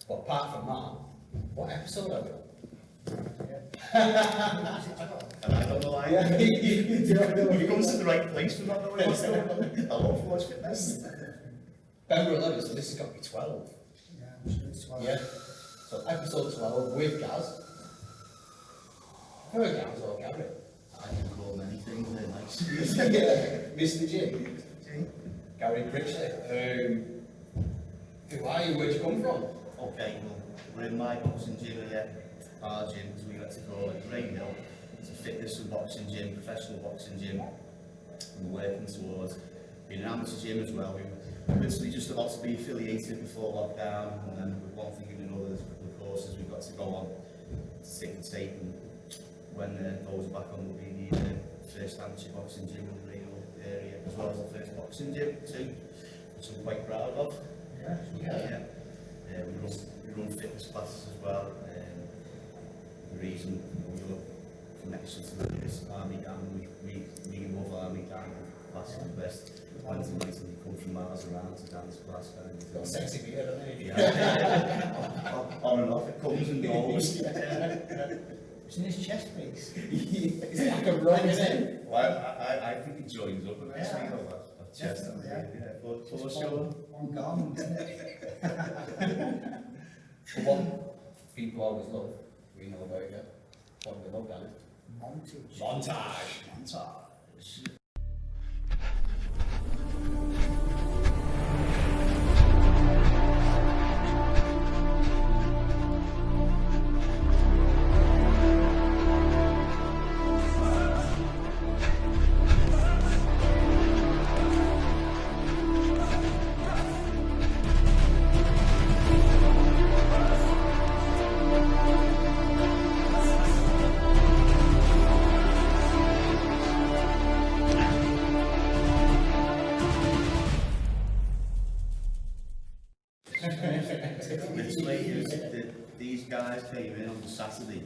But apart from that, what episode are we on? I don't know why. You've come to the right place for that. I love Forge Fitness. November 11, so this has got to be 12. Yeah, I'm sure it's 12. Yeah. So episode 12 with Gaz. Who are Gaz or Gary? I can call many things, they're nice. Yeah, Mr. G. Gary Critchley. Who are you? Where'd you come from? Okay, well, we're in my boxing gym here, our gym, as we like to call it, Green Hill. It's a fitness and boxing gym, professional boxing gym. We're working towards being an amateur gym as well. We were literally just about to be affiliated before lockdown, and then with one thing and another, there's a couple of courses we've got to go on to take the tape, and when those are back on, we'll be the first amateur boxing gym in the Green Hill area, as well as the first boxing gym too, which I'm quite proud of. Yeah. We run fitness classes as well. The reason we look connection to this army gang, we love army gang classes the best. Wednesday nights and you come from miles around to dance class. Got sexy beard, haven't you? Yeah. On and off, it comes and goes. It's in his chest piece. Is it like a run, isn't it? Well, I think it joins up and actually all that chest. For sure. One garment, isn't it? The one people always love, we know about it. What do we love, Gary? Montage. These guys came in on the Saturday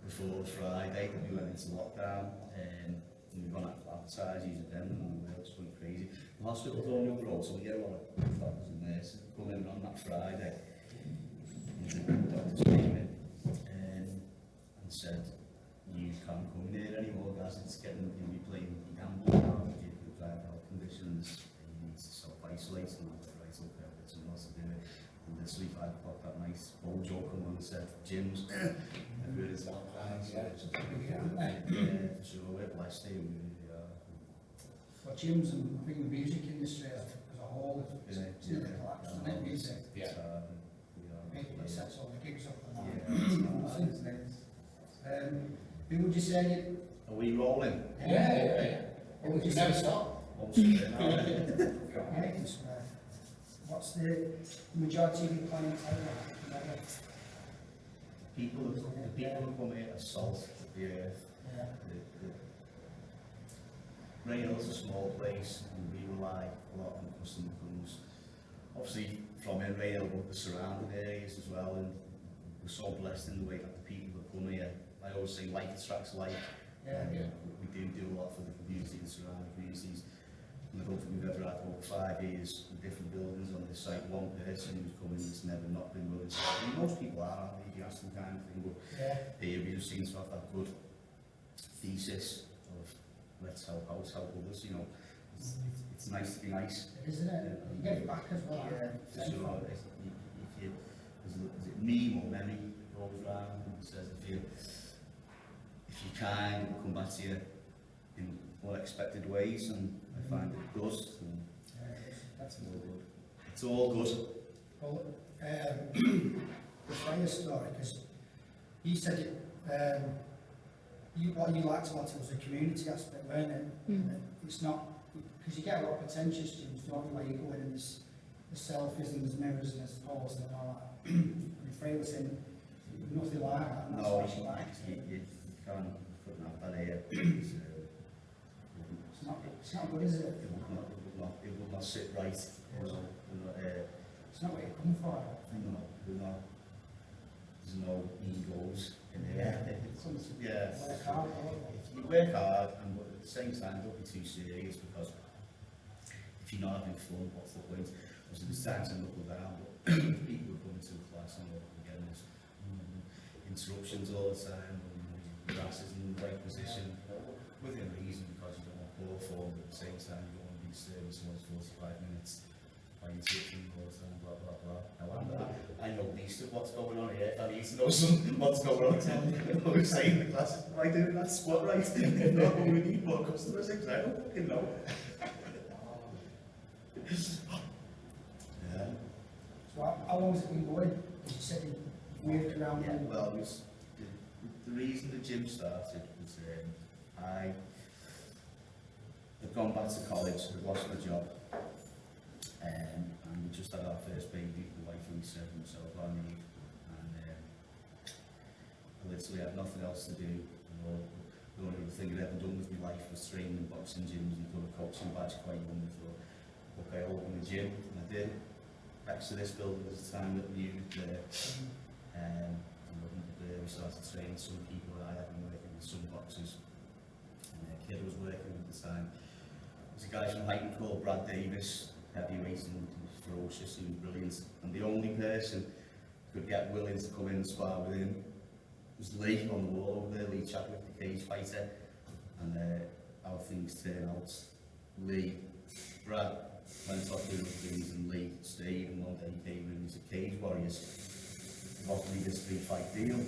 before Friday. We went into lockdown and we ran out of advertising at them and we just went crazy. The hospital's only up the road, so we get a lot of doctors and nurses come in on that Friday. And the doctors came in and said, you can't come in here anymore, guys. It's getting, you'll be playing gambling now with your private health conditions. You need to self-isolate. And I was right, okay, I've got something else to do. And literally 5 o'clock that night, Bojo come on and said, gyms, everywhere is that fine. Yeah, for sure, we're blessed here, we really are. For gyms and I think the music industry as a whole, it's nearly collapsed, isn't it, music? Yeah. It sets all the gigs up and that. Yeah. Who would you say? Are we rolling? Yeah. Who would you Never say? stop. What's the majority of your clientele? The people who come here are salt of the earth. Yeah. Grey Hill's a small place and we rely a lot on customer comes. Obviously from in Grey Hill, but the surrounding areas as well, and we're so blessed in the way that the people that come here, I always say like attracts like. We do a lot for the community and surrounding communities. And I don't think we've ever had over 5 years in different buildings on this site, one person who's come in that's never not been willing to. I mean, most people are, aren't they, if you ask them kind of thing, but here we just seem to have that good thesis of let's help out, help others, you know. It's nice to be nice. Isn't it? You get it back as well. Yeah, for sure. There's it meme or memory goes round and says if you're kind, it'll come back to you in unexpected ways, and I find it does. And it's all good. Well, the fire story, because you said it, what you liked about it was the community aspect, weren't it? Mm. It's not, because you get a lot of pretentious gyms, don't you, where you go in and there's selfies and there's mirrors and there's poses and all that. And Freya was saying nothing like that, and that's No, what she liked. you can't put that here. It's not good, is it? It would not sit right. It's not what you come for. There's no egos in here. Yeah. Work hard, don't you? You work hard, and but at the same time, don't be too serious, because if you're not having fun, what's the point? Because there's times I look around, but people are coming to a class and they're getting this interruptions all the time, and the grass is in the right position, within reason, because you don't want poor form, but at the same time, you don't want to be serving someone's 45 minutes by interrupting all the time, blah, blah, blah. Now, I know least of what's going on here. I need to know what's going on. I was saying in the class, am I doing that squat right? If not, we need more customers, because I don't fucking know. Yeah. So how long has it been going? Because you said you moved around. Yeah, well, the reason the gym started was I had gone back to college, I'd lost my job, and we just had our first baby, the wife and me so I got on leave, and I literally had nothing else to do. The only other thing I'd ever done with my life was training in boxing gyms and done a coaching badge quite young, and thought, okay, I'll open a gym, and I did. Next to this building was the time that we needed there. We started training some people that I had been working with, some boxers. And a kid I was working with at the time was a guy from Highton called Brad Davis, heavyweight, and he was ferocious, he was brilliant. And the only person who could get willing to come in and spar with him was Lee on the wall over there, Lee Chadwick, the cage fighter. And how things turn out, Brad went off doing other things, and Lee stayed, and one day he came in as a Cage Warriors. He offered me this 3-fight deal.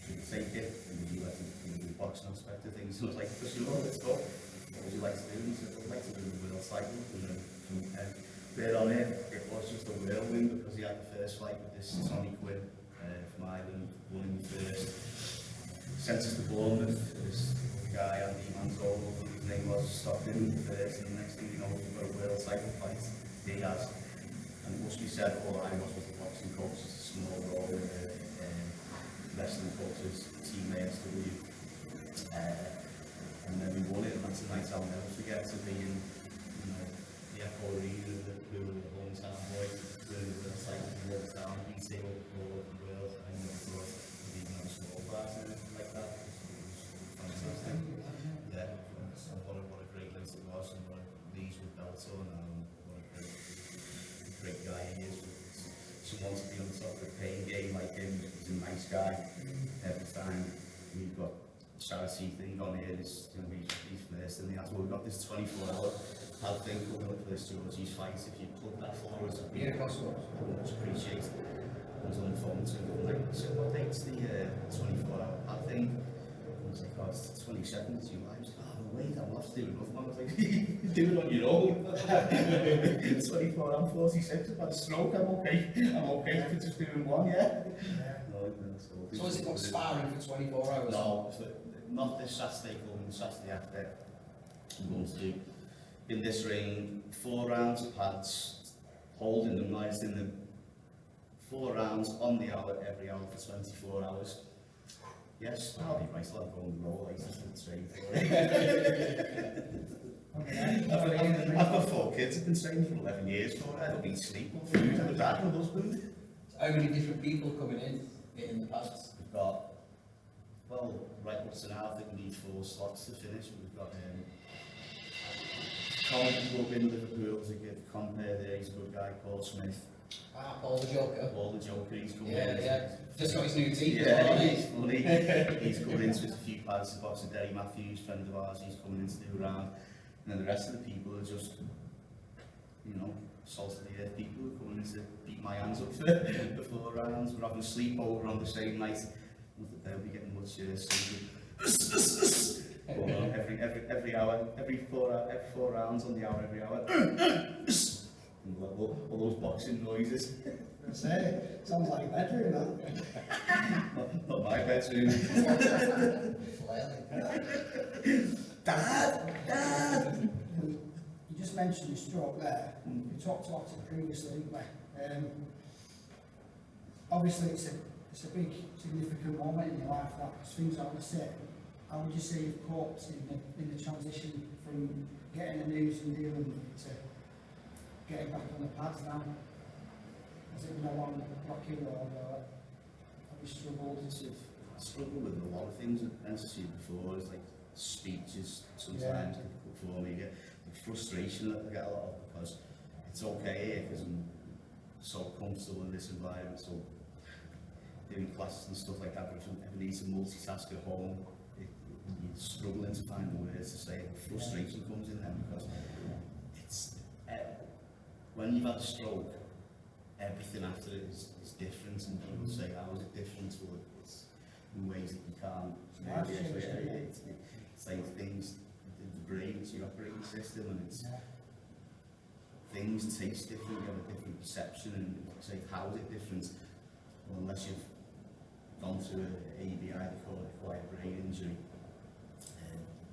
Should take it, and he let him do the boxing aspect of things. So I was like, for sure, let's go. What would you like to do? And he said, I'd like to do the world cycle. And then there on it was just a whirlwind, because he had the first fight with this Tommy Quinn from Ireland, won him first. Sent us to Bournemouth, this guy, Andy Manzolo, his name was, stopped him first, and the next thing you know, we've got a world cycle fight. He has. And it must be said, all I was with the boxing coach, it's a small role in the wrestling coaches, team ASW. And then we won it, and that's a night I'll never forget, to be in, the Echo Arena, we were the hometown boys, really the cycle in the town, beating all over the world. I never thought we'd even have a small part in it like that. It was fantastic. Yeah, what a great list it was, and what these were built on, and what a great guy he is. Someone to be on top of the pain game like him, he's a nice guy. Every time we've got a charity thing on here, he's first in the ask. Well, we've got this 24-hour health thing coming up for this Georgy's fight. If you plug that for us, it'd be possible. Much appreciated. I was on the phone to him, like, so what date's the 24-hour health thing? I was like, oh, it's the 22nd of July. I was like, oh, wait, I'm not doing nothing. I was like, do it on your own. 24, I'm 46, I've had a stroke, I'm okay. I'm okay for just doing one, yeah. So is it not sparring for 24 hours? No, not this Saturday coming, the Saturday after. I'm going to do, in this ring, 4 rounds of pads, holding them nice in them. 4 rounds on the hour, every hour for 24 hours. Yes, I'll be right, I'll go on the roll license to train for it. I've got 4 kids, I've been training for 11 years for it. I don't need sleep or food, I'm a dad and a husband. How many different people coming in the past? We've got, well, right up to now, I think we need 4 slots to finish. We've got Colin Club in Liverpool to give compare there, he's a good guy, Paul Smith. Ah, Paul the Joker. Paul the Joker, he's coming Yeah, in. yeah. Just got his new teeth. Yeah, he's funny. He's coming into a few pads to box with Derry Matthews, friend of ours, he's coming in to do a round. And then the rest of the people are just, salt of the earth people who are coming in to beat my hands up for 4 rounds. We're having a sleepover on the same night. Not that they'll be getting much sleep. Going on every hour, every 4 rounds on the hour, every hour. all those boxing noises. I say, sounds like a bedroom, that. Not my bedroom. Dad! Dad! You just mentioned your stroke there. We talked about it previously, didn't we? Obviously, it's a big, significant moment in your life, that, because things aren't the same. How would you say you've coped in the transition from getting the news and dealing with it to getting back on the pads now? Has it been a long, rocky road, or have you struggled? I struggle with a lot of things, as I said before, it's like speech is sometimes difficult for me. The frustration that I get a lot of, because it's okay here, because I'm so comfortable in this environment, so doing classes and stuff like that, but if I ever need to multitask at home, you're struggling to find the words to say. The frustration comes in then, because it's when you've had a stroke, everything after it is different, and people say, how is it different? Well, it's in ways that you can't really explain. It's like things, the brain, it's your operating system, and it's things taste different, you have a different perception, and say, how is it different? Well, unless you've gone through an ABI, they call it acquired brain injury,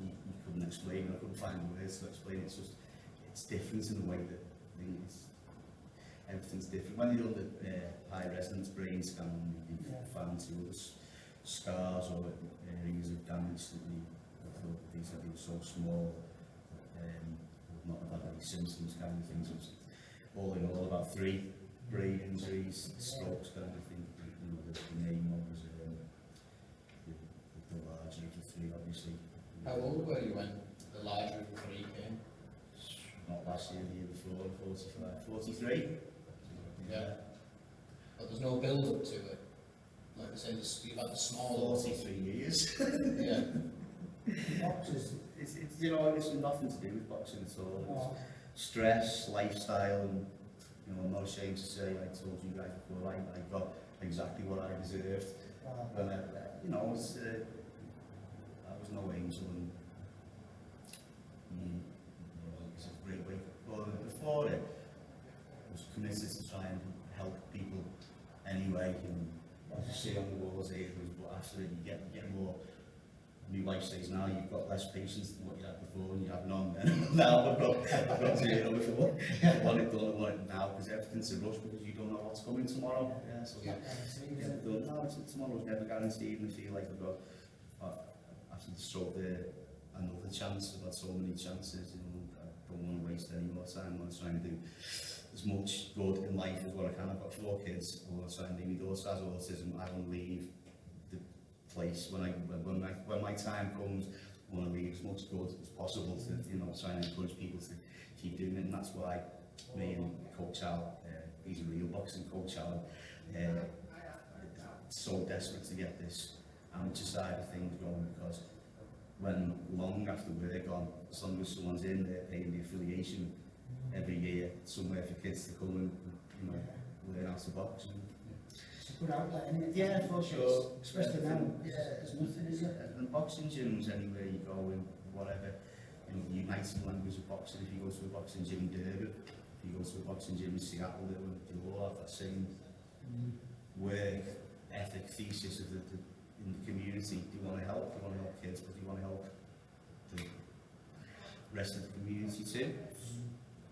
you couldn't explain it. I couldn't find the words to explain it. It's different in the way that everything's different. When you're under high resonance brain scan, you've found two other scars or areas of damage that I thought these had been so small, not have had any symptoms kind of things. All in all, about 3 brain injuries, strokes kind of thing. The name was the larger of the 3, obviously. How old were you when the larger of the 3 came? Not last year, the year before, 43. Yeah. But there's no build up to it. Like I said, you've had the small 43 years. Yeah. Boxers. It's you know, it's nothing to do with boxing at all. It's stress, lifestyle, and you know, I'm not ashamed to say, I told you guys before, I got exactly what I deserved. When you know, I was no angel, and it's a great way. But before it, I was committed to try and help people anyway. And as you see on the walls here, but after it, you get more. New life says now you've got less patience than what you had before, and you have none. Now I've got 0 before. I want it done, I want it now, because everything's a rush, because you don't know what's coming tomorrow. Yeah, so tomorrow's never guaranteed, and I feel like I've got after the stroke there another chance. I've had so many chances, you know. I don't want to waste any more time. I want to try and do as much good in life as what I can. I've got 4 kids. I want to try and leave. My daughter has autism. I want to leave the place when my time comes. I want to leave as much good as possible to, you know, try and encourage people to keep doing it. And that's why me and Coach Al, he's a real boxing coach, Al, so desperate to get this amateur side of things going, because when long after we're gone, as long as someone's in there paying the affiliation every year somewhere for kids to come and, you know, learn how to box. It's a good outlet, isn't it? Yeah, for sure. Especially now, there's nothing, is it? And boxing gyms, anywhere you go and whatever, you know, the united language of boxing. If you go to a boxing gym in Durban, if you go to a boxing gym in Seattle, they'll all have that same work ethic thesis of in the community. Do you want to help? Do you want to help kids? But do you want to help the rest of the community too?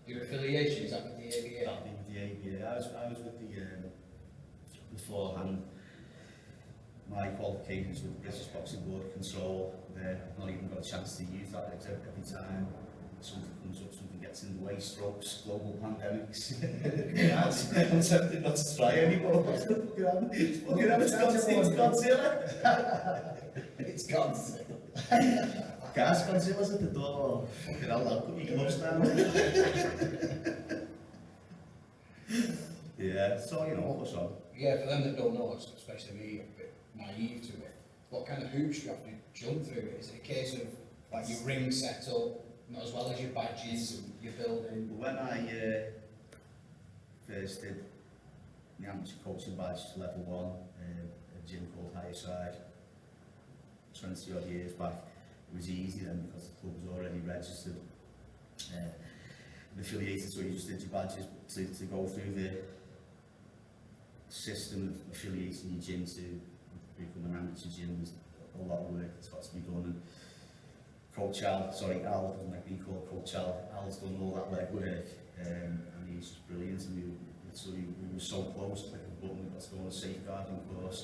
Your affiliation, is that with the ABA? That'd be with the ABA. I was with the beforehand. My qualifications with the British Boxing Board Control. I've not even got a chance to use that every time something comes up, something gets in the way, strokes, global pandemics. I'm tempted not to try anymore. It's Godzilla. It's Godzilla. Gas, Godzilla's at the door. Fucking hell, I'll put your gloves down. Yeah, so you know, push on. Yeah, for them that don't know, especially me, a bit naive to it, what kind of hoops do you have to jump through? Is it a case of like your ring set up, not as well as your badges and your building? When I first did the amateur coaching badge level 1, a gym called Riverside, 20 odd years back, it was easy then because the club was already registered. affiliated, so you just did your badges to go through the system of affiliating your gym to become an amateur gym. There's a lot of work that's got to be done, and Coach Al, doesn't like being called Coach Al's done all that legwork, and he's just brilliant, and we were so close to clicking the button. We got to go on a safeguarding course,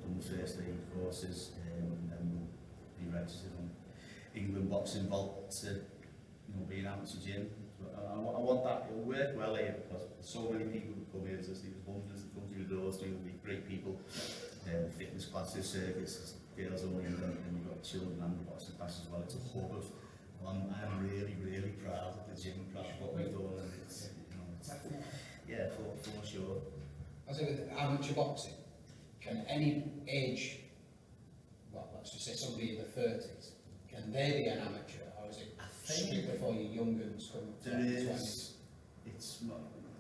done the first aid courses, and then we'll be registered on England Boxing Vault to be an amateur gym. I want that. It'll work well here because so many people who come here. There's hundreds that come through the doors. There'll be great people. Fitness classes, circuits, girls only, and then you've got children and the boxing class as well. It's a hub of. I'm really, really proud of the gym, proud of what we've done, and it's, yeah, for sure. I say with amateur boxing, can any age, well, let's just say somebody in the 30s, can they be an amateur, or is it strictly for your young guns coming up to the 20s? It's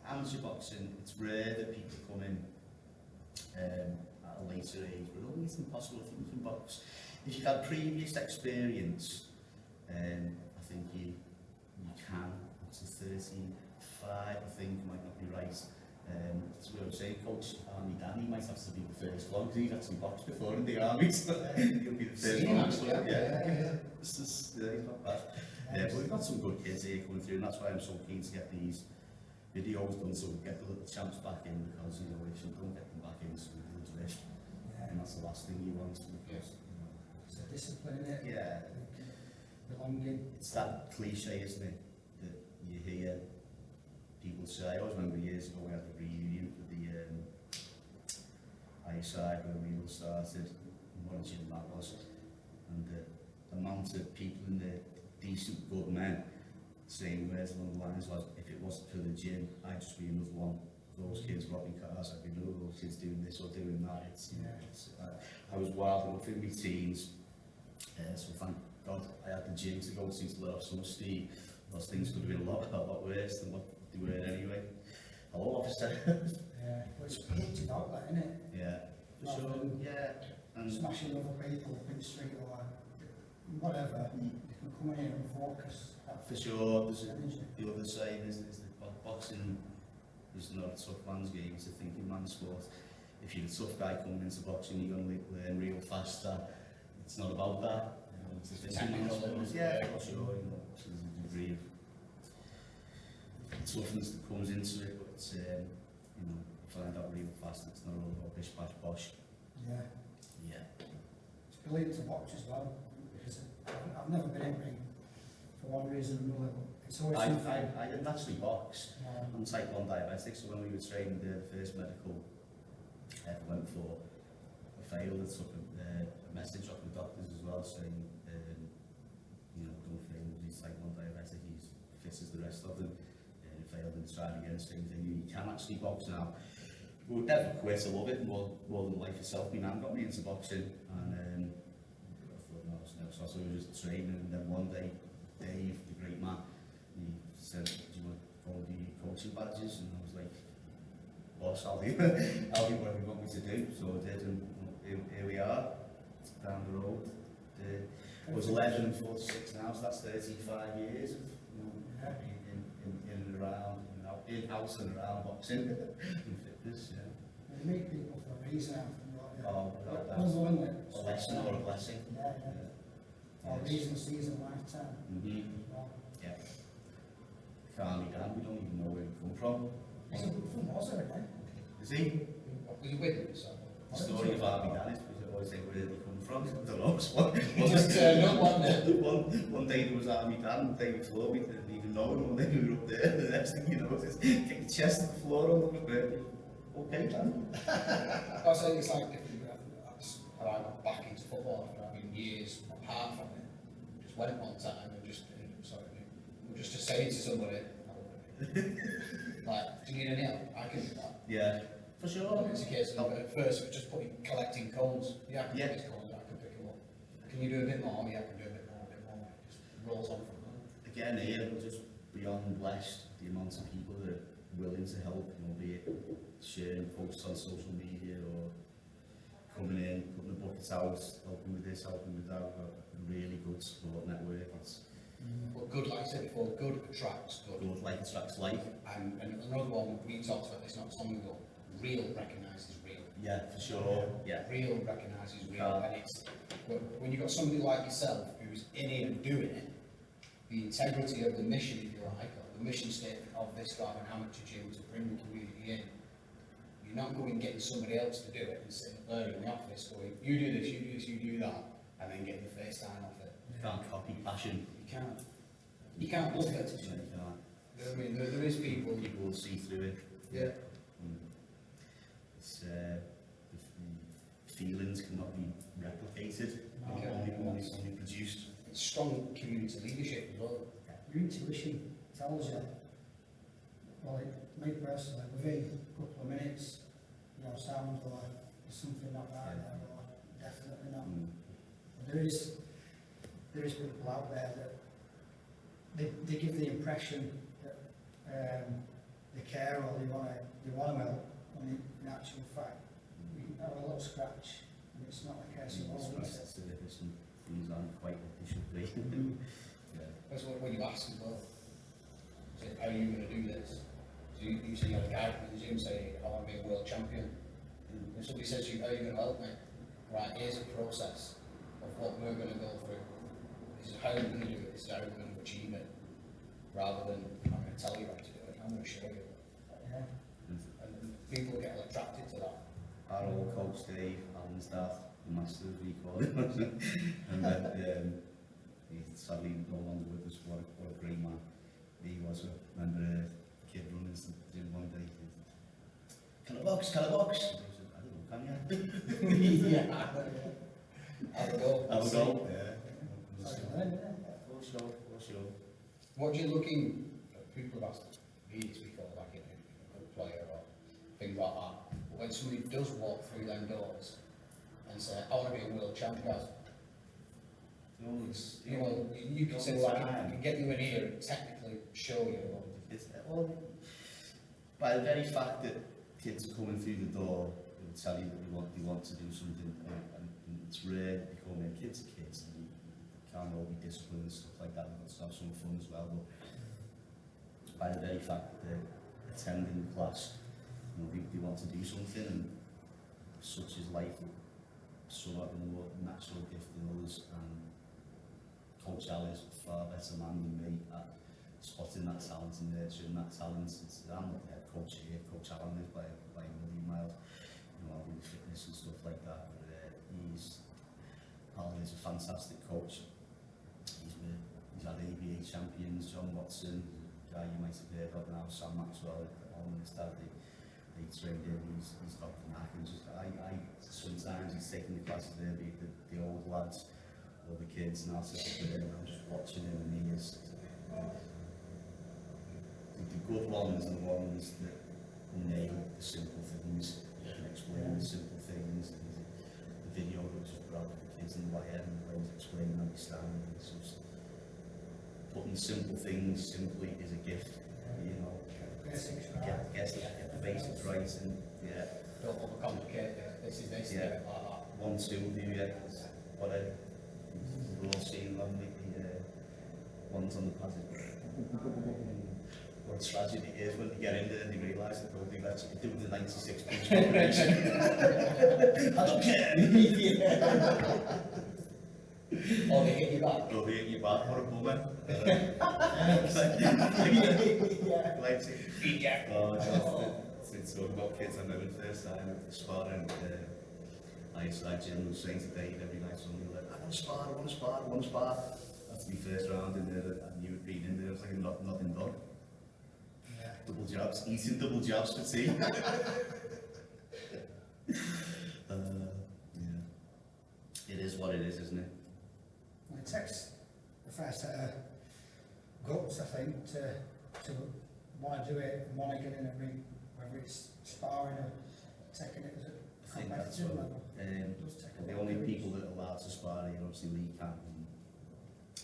amateur boxing. It's rare that people come in at a later age, but only it's impossible if you can box. If you've had previous experience, I think you can. Up to 35, I think, might not be right. That's what I was saying. Coach Army Danny might have to be the first one because he's actually boxed before in the army, so he'll be the first one. Yeah. He's not bad. But we've got some good kids here coming through, and that's why I'm so keen to get these videos done, so we get the little champs back in, because if you don't get them back in, so we'll drift, and that's the last thing you want. Because, it's a discipline, isn't it? Yeah. Belonging. It's that cliche, isn't it, that you hear people say. I always remember years ago we had a reunion for the Riverside where we all started, and what a gym that was, and the amount of people in there, decent, good men, saying words along the lines was, if it wasn't for the gym, I'd just be another one of those kids robbing cars. I'd be another of those kids doing this or doing that. I was wild enough in my teens, so thank God I had the gym to go to let off some steam. Those things could have been a lot worse than what they were anyway. Hello, officer. Yeah, well, it's a productive outlet, isn't it? Yeah, for sure. Yeah, and smashing other people up in the street or whatever, you can come in here and focus. For sure, the other saying is that boxing is not a tough man's game, it's a thinking man's sport. If you're a tough guy coming into boxing, you're going to learn real fast. It's not about that. It's a thinking man's sport. Yeah, for sure. So there's a degree of toughness that comes into it, but find out real fast. It's not all about bish bash bosh. Yeah. Yeah. It's brilliant to watch as well, because I've never been in ring for one reason or another. It's always I didn't actually box. I'm type 1 diabetic, so when we were training the first medical I went for, I failed. I took a message off the doctors as well saying, don't fail, he's type 1 diabetic, he's fit as the rest of them. Failed and tried again, same thing. You can actually box now. We would never quit. I love it more than life itself. My nan got me into boxing, and I thought, no, it's no. So I was just training, and then one day, Dave, the great man, he said, "Do you want to go and do your coaching badges?" And I was like, "Boss, I'll do whatever you want me to do." So I did, and here we are, down the road. I was 11 and 46 now, so that's 35 years of in and around, in-house and around boxing and fitness, You meet people for a reason, without that. Unwillingly. A lesson or a blessing. Or a reason, season, lifetime. Yeah. Carly Dan, we don't even know where he come from. He's from Waza, isn't Is he? Were you with him? So? The story of Army Dan is because I always think, where did he come from? I don't know. Just not one day. One day there was Army Dan, and the day before we didn't even know him. One day we were up there, and the next thing you know is kick your chest to the floor on the bed. Okay, Dan. I say it's like different. I got back into football after having years apart from it. Just went one time and just to say to somebody, like, do you need any help? I can do that. Yeah, for sure. It's a case of at first it was just collecting cones. Yeah, I can pick these cones, I can pick them up. Can you do a bit more? Yeah, I can do a bit more. It just rolls on from there. Again, here we're just beyond blessed the amount of people that are willing to help, be it sharing posts on social media or coming in, putting the buckets out, helping with this, helping with that. We've got a really good support network. But good, like I said before, good attracts good. Good like attracts like. And another one, we talked about this not so long ago, real recognises real. Yeah, for sure. Yeah. Real recognises real. And it's, when you've got somebody like yourself who's in here and doing it, the integrity of the mission, if you like, or the mission statement of this type of amateur gym to bring the community in, you're not going getting somebody else to do it and sitting there in the office going, you do this, you do this, you do that, and then getting the face time off it. You can't copy passion. You can't. You can't look at it. You can't. You know what I mean, there is people. People will see through it. Yeah. It's the feelings cannot be replicated. No. Only produced. It's strong community leadership as well. Your intuition tells you, well, me personally, within a couple of minutes, you know, sounds like there's something not right there, or definitely not. But there is people out there that they give the impression that they care or they want to help, when in actual fact, you can have a little scratch, and it's not a case of all this. Some things aren't quite what they should be. Yeah. That's what you ask as well. Say, how are you going to do this? So you say you have a guy from the gym saying, I want to be a world champion. And somebody says to you, how are you going to help me? Right, here's a process of what we're going to go through. This is how we're going to do it, this is how we're going to achieve it. Rather than, I'm going to tell you how to do it, I'm going to show you. Yeah. And people get attracted to that. Our old coach Dave, Alan's dad, the master we call him, and then he's sadly no longer with us. What a great man he was. I remember a kid running to the gym one day. Can I box? Can I box? I don't know, can you? Yeah. Have a go. Have a go. Yeah. For sure, for sure. What do you looking for? People have asked me this before, like in a good player or things like that. But when somebody does walk through them doors and say, I want to be a world champion, you know, you can say, well, I can get you in here and technically show you. It's all by the very fact that kids are coming through the door, they will tell you that they want to do something, and it's rare becoming kids are kids. And they can't all be disciplined and stuff like that. They've got to have some fun as well. But by the very fact that they're attending the class, you know, they want to do something, and such is life. Some have a more natural gift than others, and Coach Al is a far better man than me at spotting that talent and nurturing that talent. I'm not the head coach here, Coach Alan is by a million miles. You know, I'll do fitness and stuff like that. But Alan is a fantastic coach. He's had ABA champions, John Watson, a guy you might have heard of now, Sam Maxwell, Alan and his dad. They trained him. He's got the knack. And just sometimes he's taking the classes there, the old lads or the kids, and I'll sit up there and I'm just watching him, and he is the good ones are the ones that nail the simple things. They can explain the simple things. The video that was just brought to the kids in the YM, and the way he's explaining how they stand. It's just putting simple things simply is a gift, you know. Get the basics right, and yeah. Don't overcomplicate it. This is this, Yeah. like that. 1, 2, do you? What we've all seen them, the ones on the passage. What a tragedy it is when they get in there and they realise that they'll do actually do the 96 punch combination. I don't care! Or they hit you back. Or they hit you back, what a bummer. Like, Yeah. It's talking about kids. I remember the first time at the sparring, I generally was saying to Dave every night, somebody was like, I want to spar, I want to spar, I want to spar. After my first round in there, I knew it being in there, I was like, nothing done. Yeah. Double jabs, eating double jabs for tea. Yeah. It is what it is, isn't it? Well, it takes a fair set of guts, I think, to want to do it and want to get in a ring, whether it's sparring or taking it as a I think that's competitive what, level. the only people that are allowed to spar are obviously Lee Camp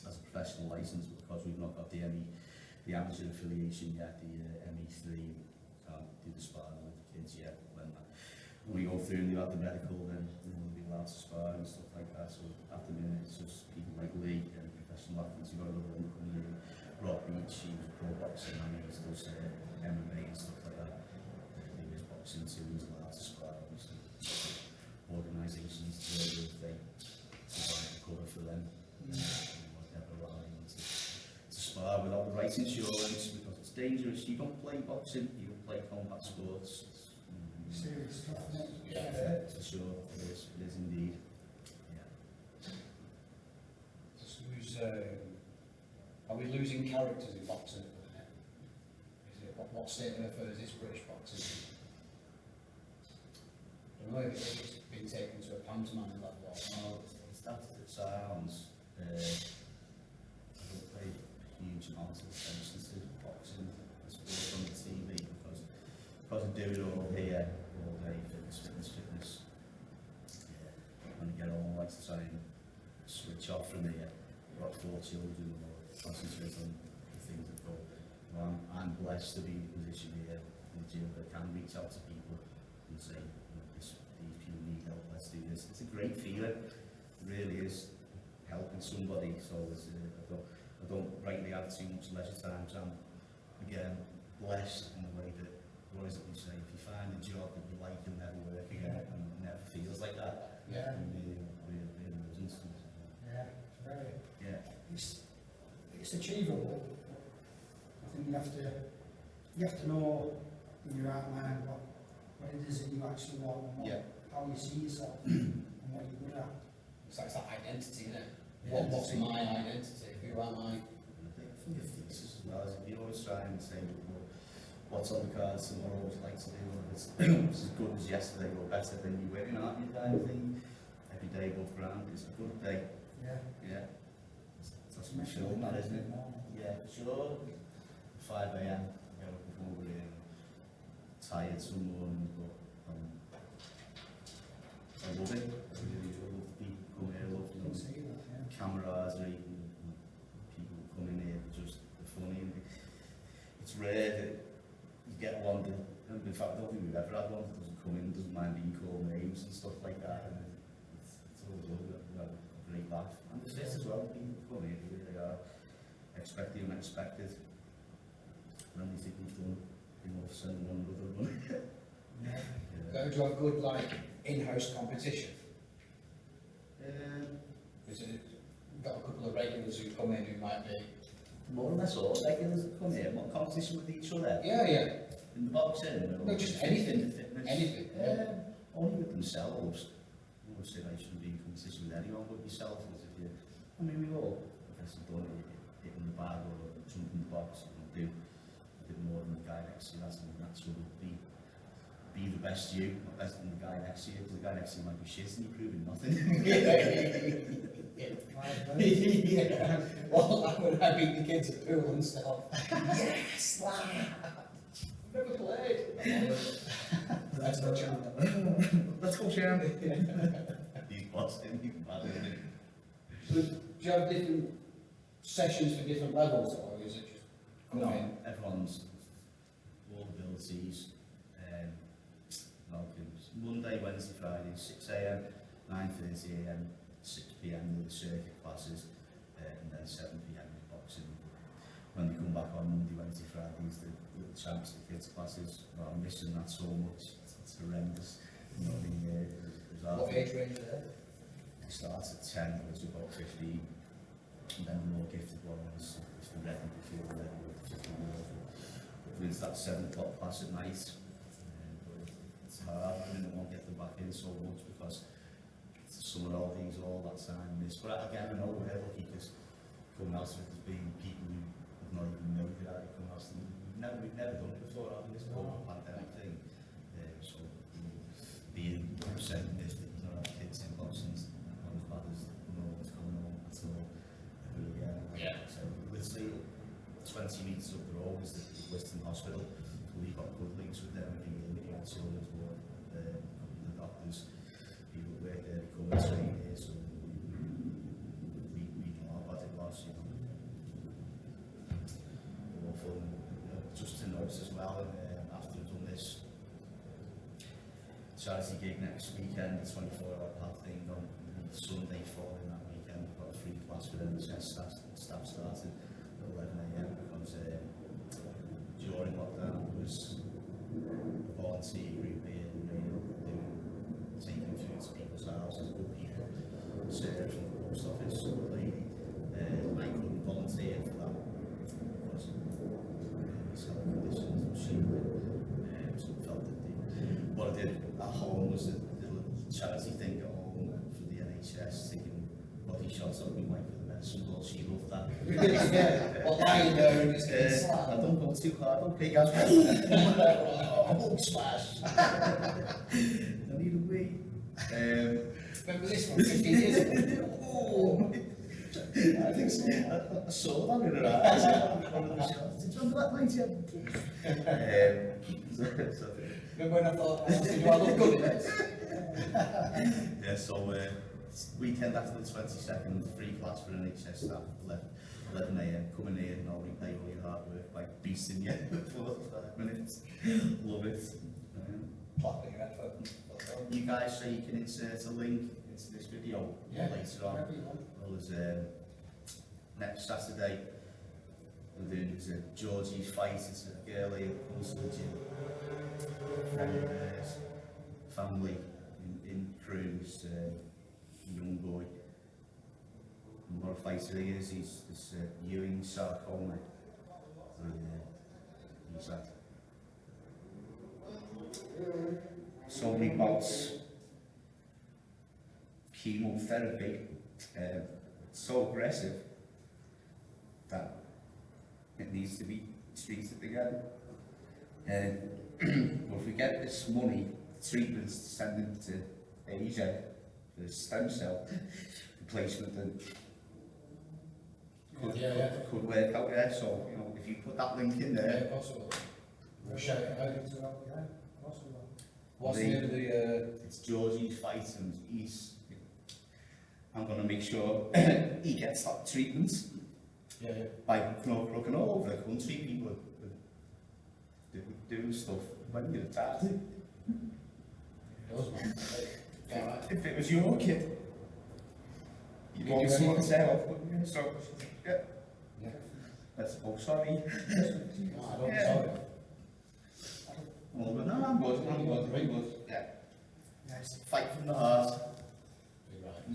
as a professional licence, because we've not got the amateur affiliation yet, the ME3, can't do the sparring with the kids yet. When we go through and you have the medical, then we'll be allowed to spar and stuff like that. So at the minute, it's just people like Lee and professional athletes. You've got another one coming she was pro boxing and he does MMA and stuff like that. He was boxing too, he was allowed to spar, obviously. Organisations they provide the cover for them. Never allow him to spar without the right insurance because it's dangerous. You don't play boxing, you don't play combat sports. Serious stuff, isn't it? Yeah, for sure, it is indeed. Just lose, are we losing characters in boxing at the minute? Is it, what state of affairs is British boxing? I don't know if it's been taken to a pantomime level or not. It's that it sounds. I don't pay huge amounts of attention to boxing, I suppose, on the TV because I do it all here, all day, fitness. Yeah. When I get home, I like to try and switch off from here. I've got 4 children, or concentrate on the things that go. Well, I'm blessed to be in a position here in the gym that I can reach out to people and say, these people need help, let's do this. It's a great feeling, it really is, helping somebody. So I don't rightly have too much leisure time, so I'm, again, blessed in the way that, what is it we say, if you find a job that you like, you'll never work again, and it never feels like that. Yeah. Really doesn't. Yeah, it's very. Yeah. It's achievable. I think you have to know in your right mind what it is that you actually want and how you see yourself and what you're good at. So it's that identity, isn't it? Yeah. What's my identity? Who am I? And I think for your thesis as well, is if you always try and say, well, what's on the cards tomorrow, what would you like to do, and if it's as good as yesterday or better than you were, aren't you, kind of thing. Every day above ground is a good day. Yeah. Yeah. That's my show, that, isn't it? Yeah, for sure. 5 AM, I get up before we're in, tired some mornings, but I love it. I really do. I love people come here, I love camaraderie, and people come in here, just funny. And it's rare that you get one that, and in fact, I don't think we've ever had one that doesn't come in, doesn't mind being called names and stuff like that. And it's always lovely. We have a great laugh. And it's this as well, people come here, they really are. Expect the unexpected. And we think we've done enough sending one another one. Do you have good, like, in-house competition? Is it, you've got a couple of regulars who come in who might be... More or less all regulars that come here, what competition with each other? Yeah. In the boxing? No, just anything. Fitness? Anything. Only with themselves. I would say I shouldn't be in competition with anyone but yourself. As if you, I mean, we've all, I guess, done it, hit in the bag or jump in the box, and do a bit more than the guy next to you. That's natural. Be the best you, not better than the guy next to you, because the guy next to you might be shit and you're proving nothing. Well, when I beat the kids at pool and stuff. Yes, lad! Never played. Let's go, champ. Let's go, champ. He's bossing, he's mad, isn't he? So, do you have different sessions for different levels, or is it just come in? Everyone's all abilities. Monday, Wednesday, Friday, 6 AM, 9:30 AM, 6 PM with the circuit classes, and then 7 PM with boxing. When they come back on Monday, Wednesday, Fridays, the little champs, the kids classes, well, I'm missing that so much. It's horrendous. You know, What age range are there? It starts at 10, goes to about 15, and then the more gifted ones, if they're ready, they feel ready, with 15 years old. But it's that 7 o'clock class at night. It's hard, I mean, I won't get them back in so much because some of all these all that time miss. But again, I know we're lucky because coming out of it, there's been people who have not even known that coming out of it. We've never done it before, having this whole pandemic thing. So being upset if there's not have kids in boxing, not as bad as know what's going on at all. So literally 20 metres up the road is the Western Hospital. So we've got good links with them. Children's ward, the doctors, people who work there, they come and train here, so we know how bad it was, you know. Awful. Just to note as well, after I've done this charity gig next weekend, the 24-hour pad thing on Sunday following that weekend, we've got a free class for NHS staff starting at 11 AM because Well, she loved that. Yeah, well, lying there and it's getting I slapped. don't go too hard, okay, guys. I won't smash. I need a wee. Remember this one 15 years ago? Oh, I think so. I saw that in her eyes. One of the shots. Did you remember that night? Remember when I thought, do I look good in this? Yeah, so weekend after the 22nd, free class for NHS staff, 11 a.m. Come in here and I'll repay all your hard work by beasting you for 5 minutes. Love it. Clapping your headphones. You guys say you can insert a link into this video later on. Well, there's next Saturday, there's a Georgy's fight. It's a girl here who comes to the gym. Friend of hers, family in Crews, a young boy. And what a fighter he is, he's this Ewing sarcoma. He's had so many bouts, chemotherapy, so aggressive that it needs to be treated again. But if we get this money, treatments to send him to Asia for stem cell replacement, then could work out there. So, you know, if you put that link in there, Yeah, possible. We'll shout it out. What's the The- name of the... it's Georgy's fight, and I'm going to make sure he gets that treatment. Yeah. By looking all over the country, people are doing stuff when you're tired. It does, man. Alright. If it was your kid, you'd want someone to say, oh, so, yeah. Yeah. That's, oh, sorry. No, I don't, Yeah. sorry. Well, but no, I'm good, very good. Yeah. Nice. Fight from the heart. You're right.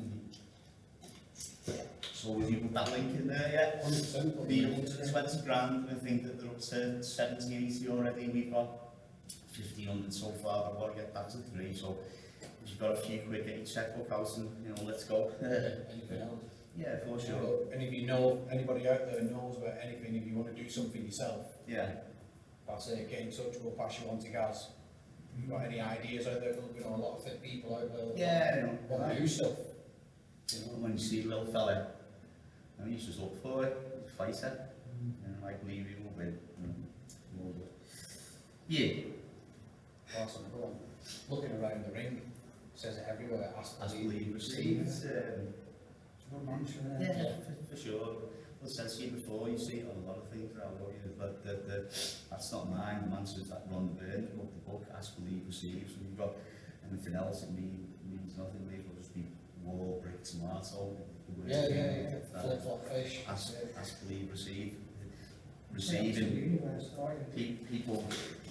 So will you put that link in there, yeah? 100%. Need 120 grand, I think that they're up to 70, 80 already. We've got 1,500 so far, but I've got to get back to 3, so if you've got a few quid, get your checkbook out and, you know, let's go. Anything else? Yeah, for sure. And if you know, anybody out there knows about anything, if you want to do something yourself, Yeah. I say get in touch, we'll pass you on to Gaz. If you've got any ideas out there, you know, a lot of fit people out there Yeah, you know, want to do stuff. You know, when you see a little fella, you know, he's just up for it, he's a fighter, and I believe he will win. Yeah. awesome, go on. Looking around the ring, says it everywhere, ask, As believe, believe receive. receives. Good mantra there. Yeah, for sure. Well, it says here before, you see it on a lot of things around here, but that's not mine. The mantra is that Ron Byrne wrote the book, Ask, Believe, Receive. So you've got anything else, it means nothing. It will just be wall, brick, tomato. Yeah. Flip-flop fish. Ask, believe, receive. It's the Receiving. universe, aren't you? People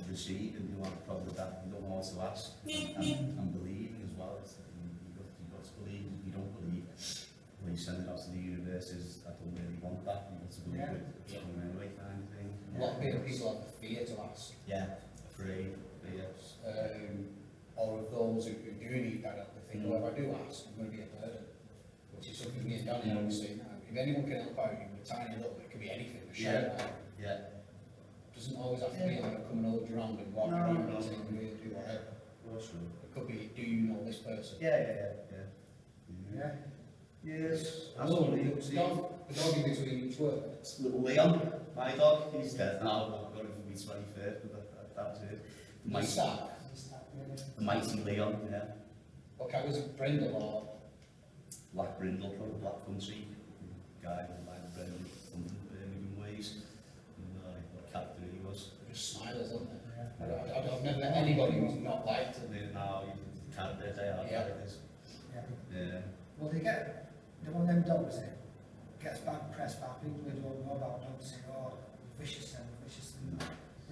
receive, and you have a problem with that. You don't know what to ask. And believing as well. You've got to believe. If you don't believe, when you send it out to the universe, is I don't really want that. You've got to believe it. It's coming anyway, kind of thing. A lot of people have the fear to ask. Yeah, afraid, yes. Or of those who do need that help, they think, well, if I do ask, I'm going to be a burden. Which is something me and Danny always say now. If anyone can help out you with a tiny little bit, it could be anything, a shout out. Yeah. Doesn't always have to be like coming over around and walking around and saying, do whatever. Well, sure. It could be, do you know this person? Yeah. Yeah. Yes. Hello, the dog in between each word. It's little Leon, my dog. He's dead now. I've got him for me 21st, but that's it. My staff. The mighty Leon, yeah. Okay, was it Brindle or? Black Brindle from the Black Country. Guy like Brindle from Birmingham ways. What character he was. Just smilers, aren't they? I've never met anybody who's not liked it. They're now characters, they are characters. Yeah. Well, they get, the one of them dogs that gets bad press by people who don't know about dogs say, oh, vicious and vicious. And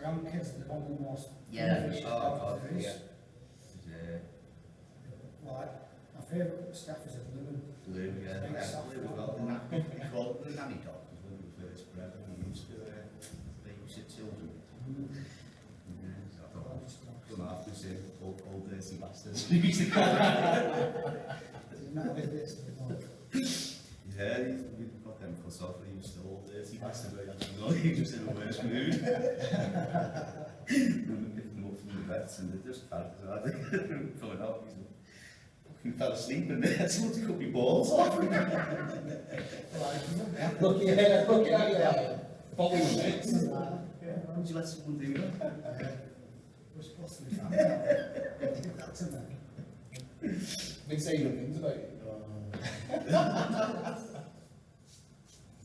around kids, they're one of the most vicious dogs there is. Well, my favourite stuff is a blue one. Blue, yeah. Big soft Blue as dog. well. We call it the nanny dog, because when we first bred them, we used to babysit children. Don't have to say old dirty bastards. We used to call them. Doesn't matter if it's the dog. Yeah, we've got 30 past the way, he was just in a worse mood. Remember picking them up from the vets and they're just characters, I think, coming out, he fell asleep and someone to cut me balls off. Looking at you like, following it. Why would you let someone do that? We're supposed to be family. That's a man. Been saying good things about you.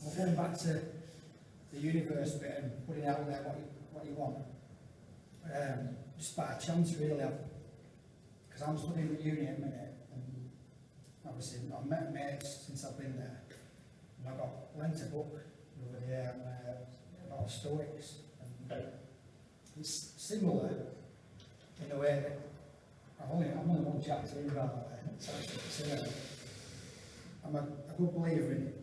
Well, going back to the universe bit and putting out there what you want, just by chance really, because I'm studying at uni at the minute, and obviously I've met mates since I've been there, and I lent a book over there about Stoics, and it's similar in a way that I'm only one chapter in, by the way, so I'm a good believer in it.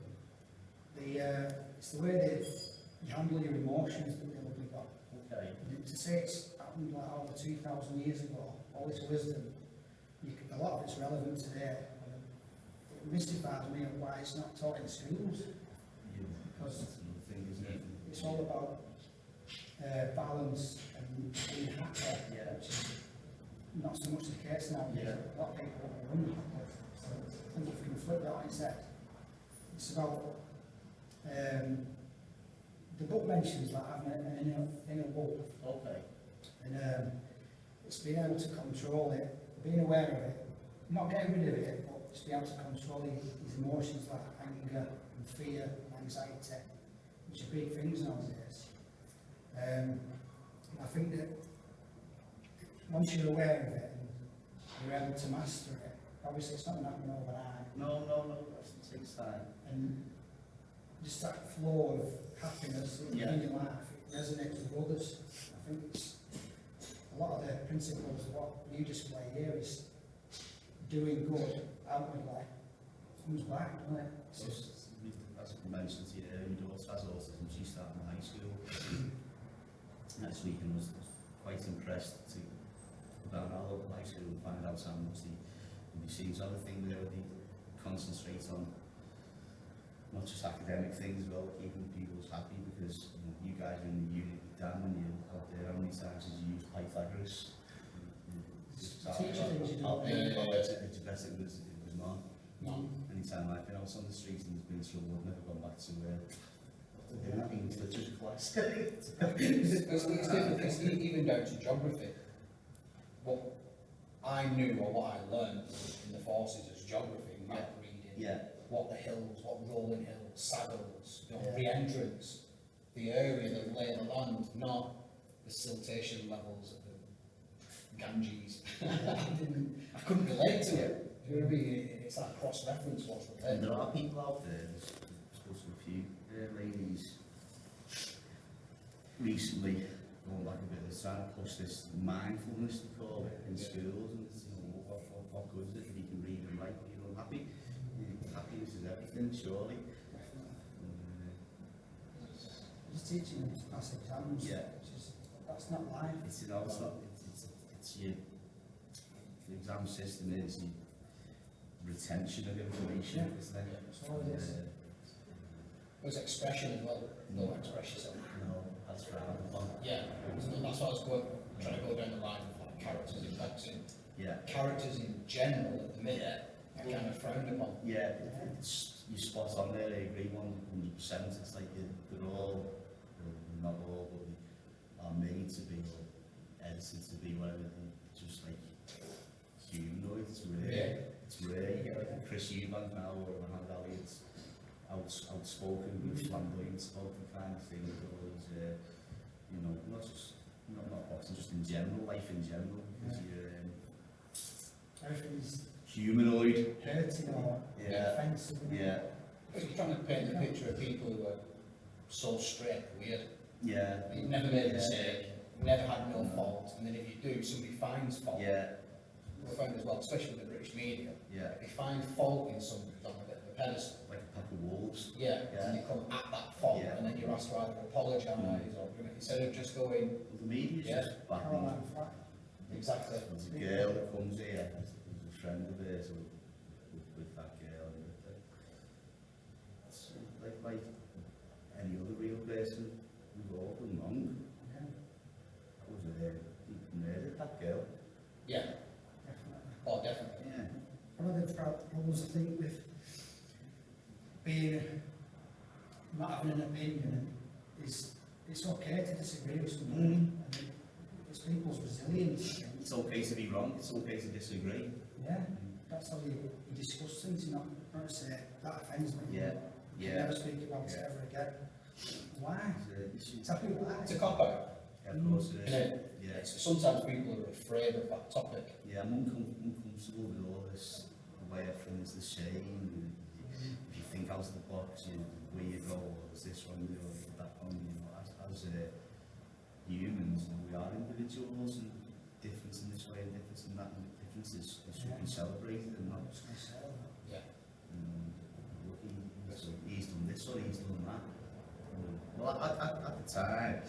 It's the way that you handle your emotions that we've probably got. Okay. And to say it's happened like over 2,000 years ago, all this wisdom, a lot of it's relevant today. It mystifies me of why it's not taught in schools. Because it's all about balance and being happy, which is not so much the case nowadays. A lot of people are unhappy. So I think if you can flip that on its head, it's about the book mentions like having an inner wolf. Okay. And it's being able to control it, being aware of it, not getting rid of it, but just being able to control his emotions like anger and fear and anxiety, which are big things nowadays. And I think that once you're aware of it and you're able to master it, obviously it's not going to happen overnight. No, that takes time. And just that flow of happiness in your life, it resonates with others. I think it's a lot of the principles of what you display here is doing good outwardly. Comes back, doesn't it? As I mentioned to you, my daughter has autism, she started in high school. Next week and was quite impressed to go down our local high school and find out how much the machines are the thing where they concentrate on not just academic things as well, keeping people happy, because you guys are in the unit with Dan when you're out there, how many times did you use Pythagoras? Teacher things you don't it's better it was not. No. Anytime I've been out on the street and there's been trouble, I've never gone back to English literature class. It's different, it's even down to geography. What I knew or what I learned in the forces as geography, map reading, what the hills, what rolling hills, saddles, re-entrance, the area, the lay of the land, not the siltation levels of the Ganges. I couldn't relate to it. It's that cross-reference what's And related. there are people out there, there's supposed to be a few ladies recently going back a bit, they're trying to push this mindfulness, they call it, in schools, and it's, what good is it if you can read and write but you're unhappy? Happiness is everything, surely. Just teaching them to pass exams. That's not life. It's your, the exam system is your retention of information, isn't it? That's all it is. There's expression as well. No express yourself. No, that's right. Yeah, so that's why I was trying to go down the line of like characters in boxing. Yeah. Characters in general at the minute are kind of frowned upon. Yeah, you're spot on there, I agree 100%. It's like they're all, not all, but they are made to be, or edited to be, whatever, just like humanoid. It's rare. Yeah. It's rare. You get like a Chris Eubank now, or a Mohamed Ali, it's outspoken, flamboyant spoken kind of thing. Always, not boxing, just in general, life in general, because you're Everything's humanoid. hurting or offensive. Yeah. You're trying to paint the picture of people who are so straight, weird. Yeah. You never made a mistake, never had no fault, and then if you do, somebody finds fault. Yeah. We found as well, especially with the British media, Yeah. if they find fault in somebody who's on a bit of a pedestal, Like a pack of wolves. and you come at that fault, Yeah. and then you're asked to either apologise or instead of just going, The media's just bad. Caroline Flack. exactly. There's a girl that comes here, there's a friend of hers with that girl, and it's like any other suppose I think with being, not having an opinion, is it's okay to disagree with somebody. And it's people's resilience. It's okay to be wrong, it's okay to disagree. Yeah, that's how you discuss things, you not say, that offends me. Yeah, You yeah. never speak about it ever again. Why? Exactly why? It's a cop-out. Yeah, of course it is. Yeah. Sometimes people are afraid of that topic. Yeah, I'm uncomfortable with all this way of things, the shame. If you think out of the box, where you go, or is this one, that one, as humans, we are individuals, and difference in this way, and difference in that, and differences should be celebrated and not. Yeah. He's done this or he's done that. Well, at the time,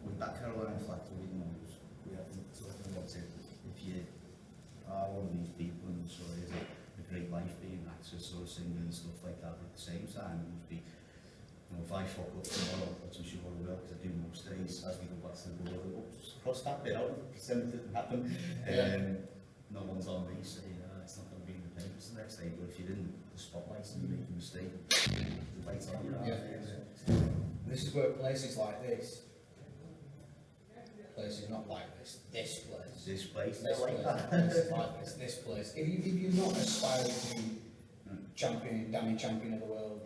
with that Caroline Flack, we have been talking about it. If you are one of these people and so is a great life being an actress or a singer and stuff like that, at the same time, it must be, if I fuck up tomorrow, which I'm sure I will, because I do most days, as we go back to the board, just cross that bit out, pretend it didn't happen. No one's on me saying, it's not going to be in the papers the next day, but if you're in the spotlight and you make a mistake, the light's on you. This is where places like this, places not like this place, This place, this like place, that. places like this place. If you're not aspiring to be champion, damning champion of the world,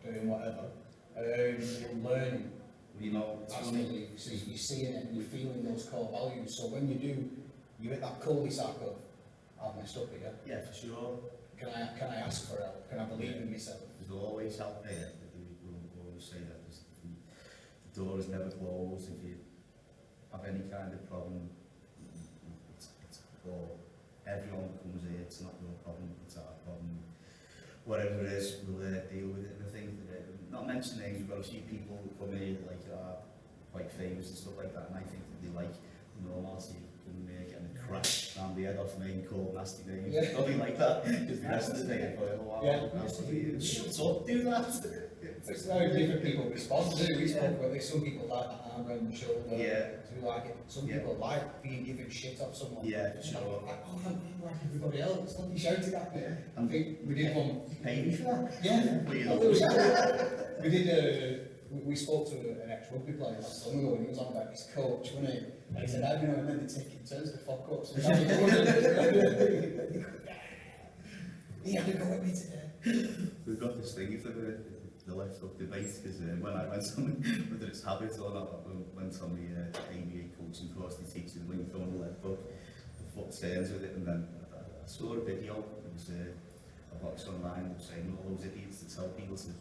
doing whatever, you're learning. You know, Absolutely. So you're seeing it and you're feeling those core values. So when you hit that cul-de-sac of, I've messed up here. Yeah, for sure. Can I ask for help? Can I believe in myself? There's always help there. We'll always say that. The door is never closed. If you have any kind of problem, it's for everyone that comes here. It's not your problem, it's our problem. Whatever it is, we'll deal with it. And I think that, not mention names, we've got a few people who come here like are quite famous and stuff like that, and I think that they like normality. Getting a crash around the head off me and called nasty names, nothing like that. Just the rest of the day, I thought, shut up, do that. It's very different people respond to. We spoke about this. Some people like that arm around the shoulder. So we like it. Some people like being given shit off someone. Yeah, for sure. Like, I'm like everybody else. Don't be shouting at me. I think we did one. Pay me for that? Yeah. We did. We spoke to an ex-rugby player last summer ago, and he was on about his coach, wasn't he? And he said, how do you know, and then they take it turns to fuck up. So he had to go at me today. We've got this thing, the left hook debate, because when I went on, whether it's habit or not, I went on the ABA coaching course, they teach you the link on the left hook, the foot turns with it, and then I saw a video, it was I watched online, saying all those idiots that tell people to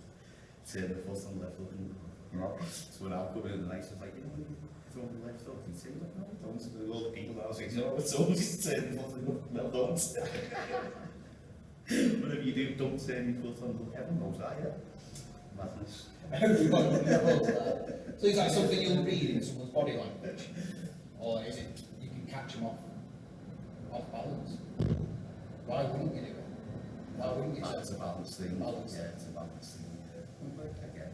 turn the foot on the left hook and so when I come in the night, I was like, it's on the left hook, and he's saying, no, don't. So all the people that I was saying, no, it's always turn the foot on the left, no, don't. Whatever you do, don't turn your foot on the left. Everyone knows that, madness. Everyone knows that. So is that something you'll read in someone's body language? Or is it, you can catch them off balance? Why wouldn't you do it? Why wouldn't you? It's a balance thing. Balance. Yeah, it's a balance thing. Again,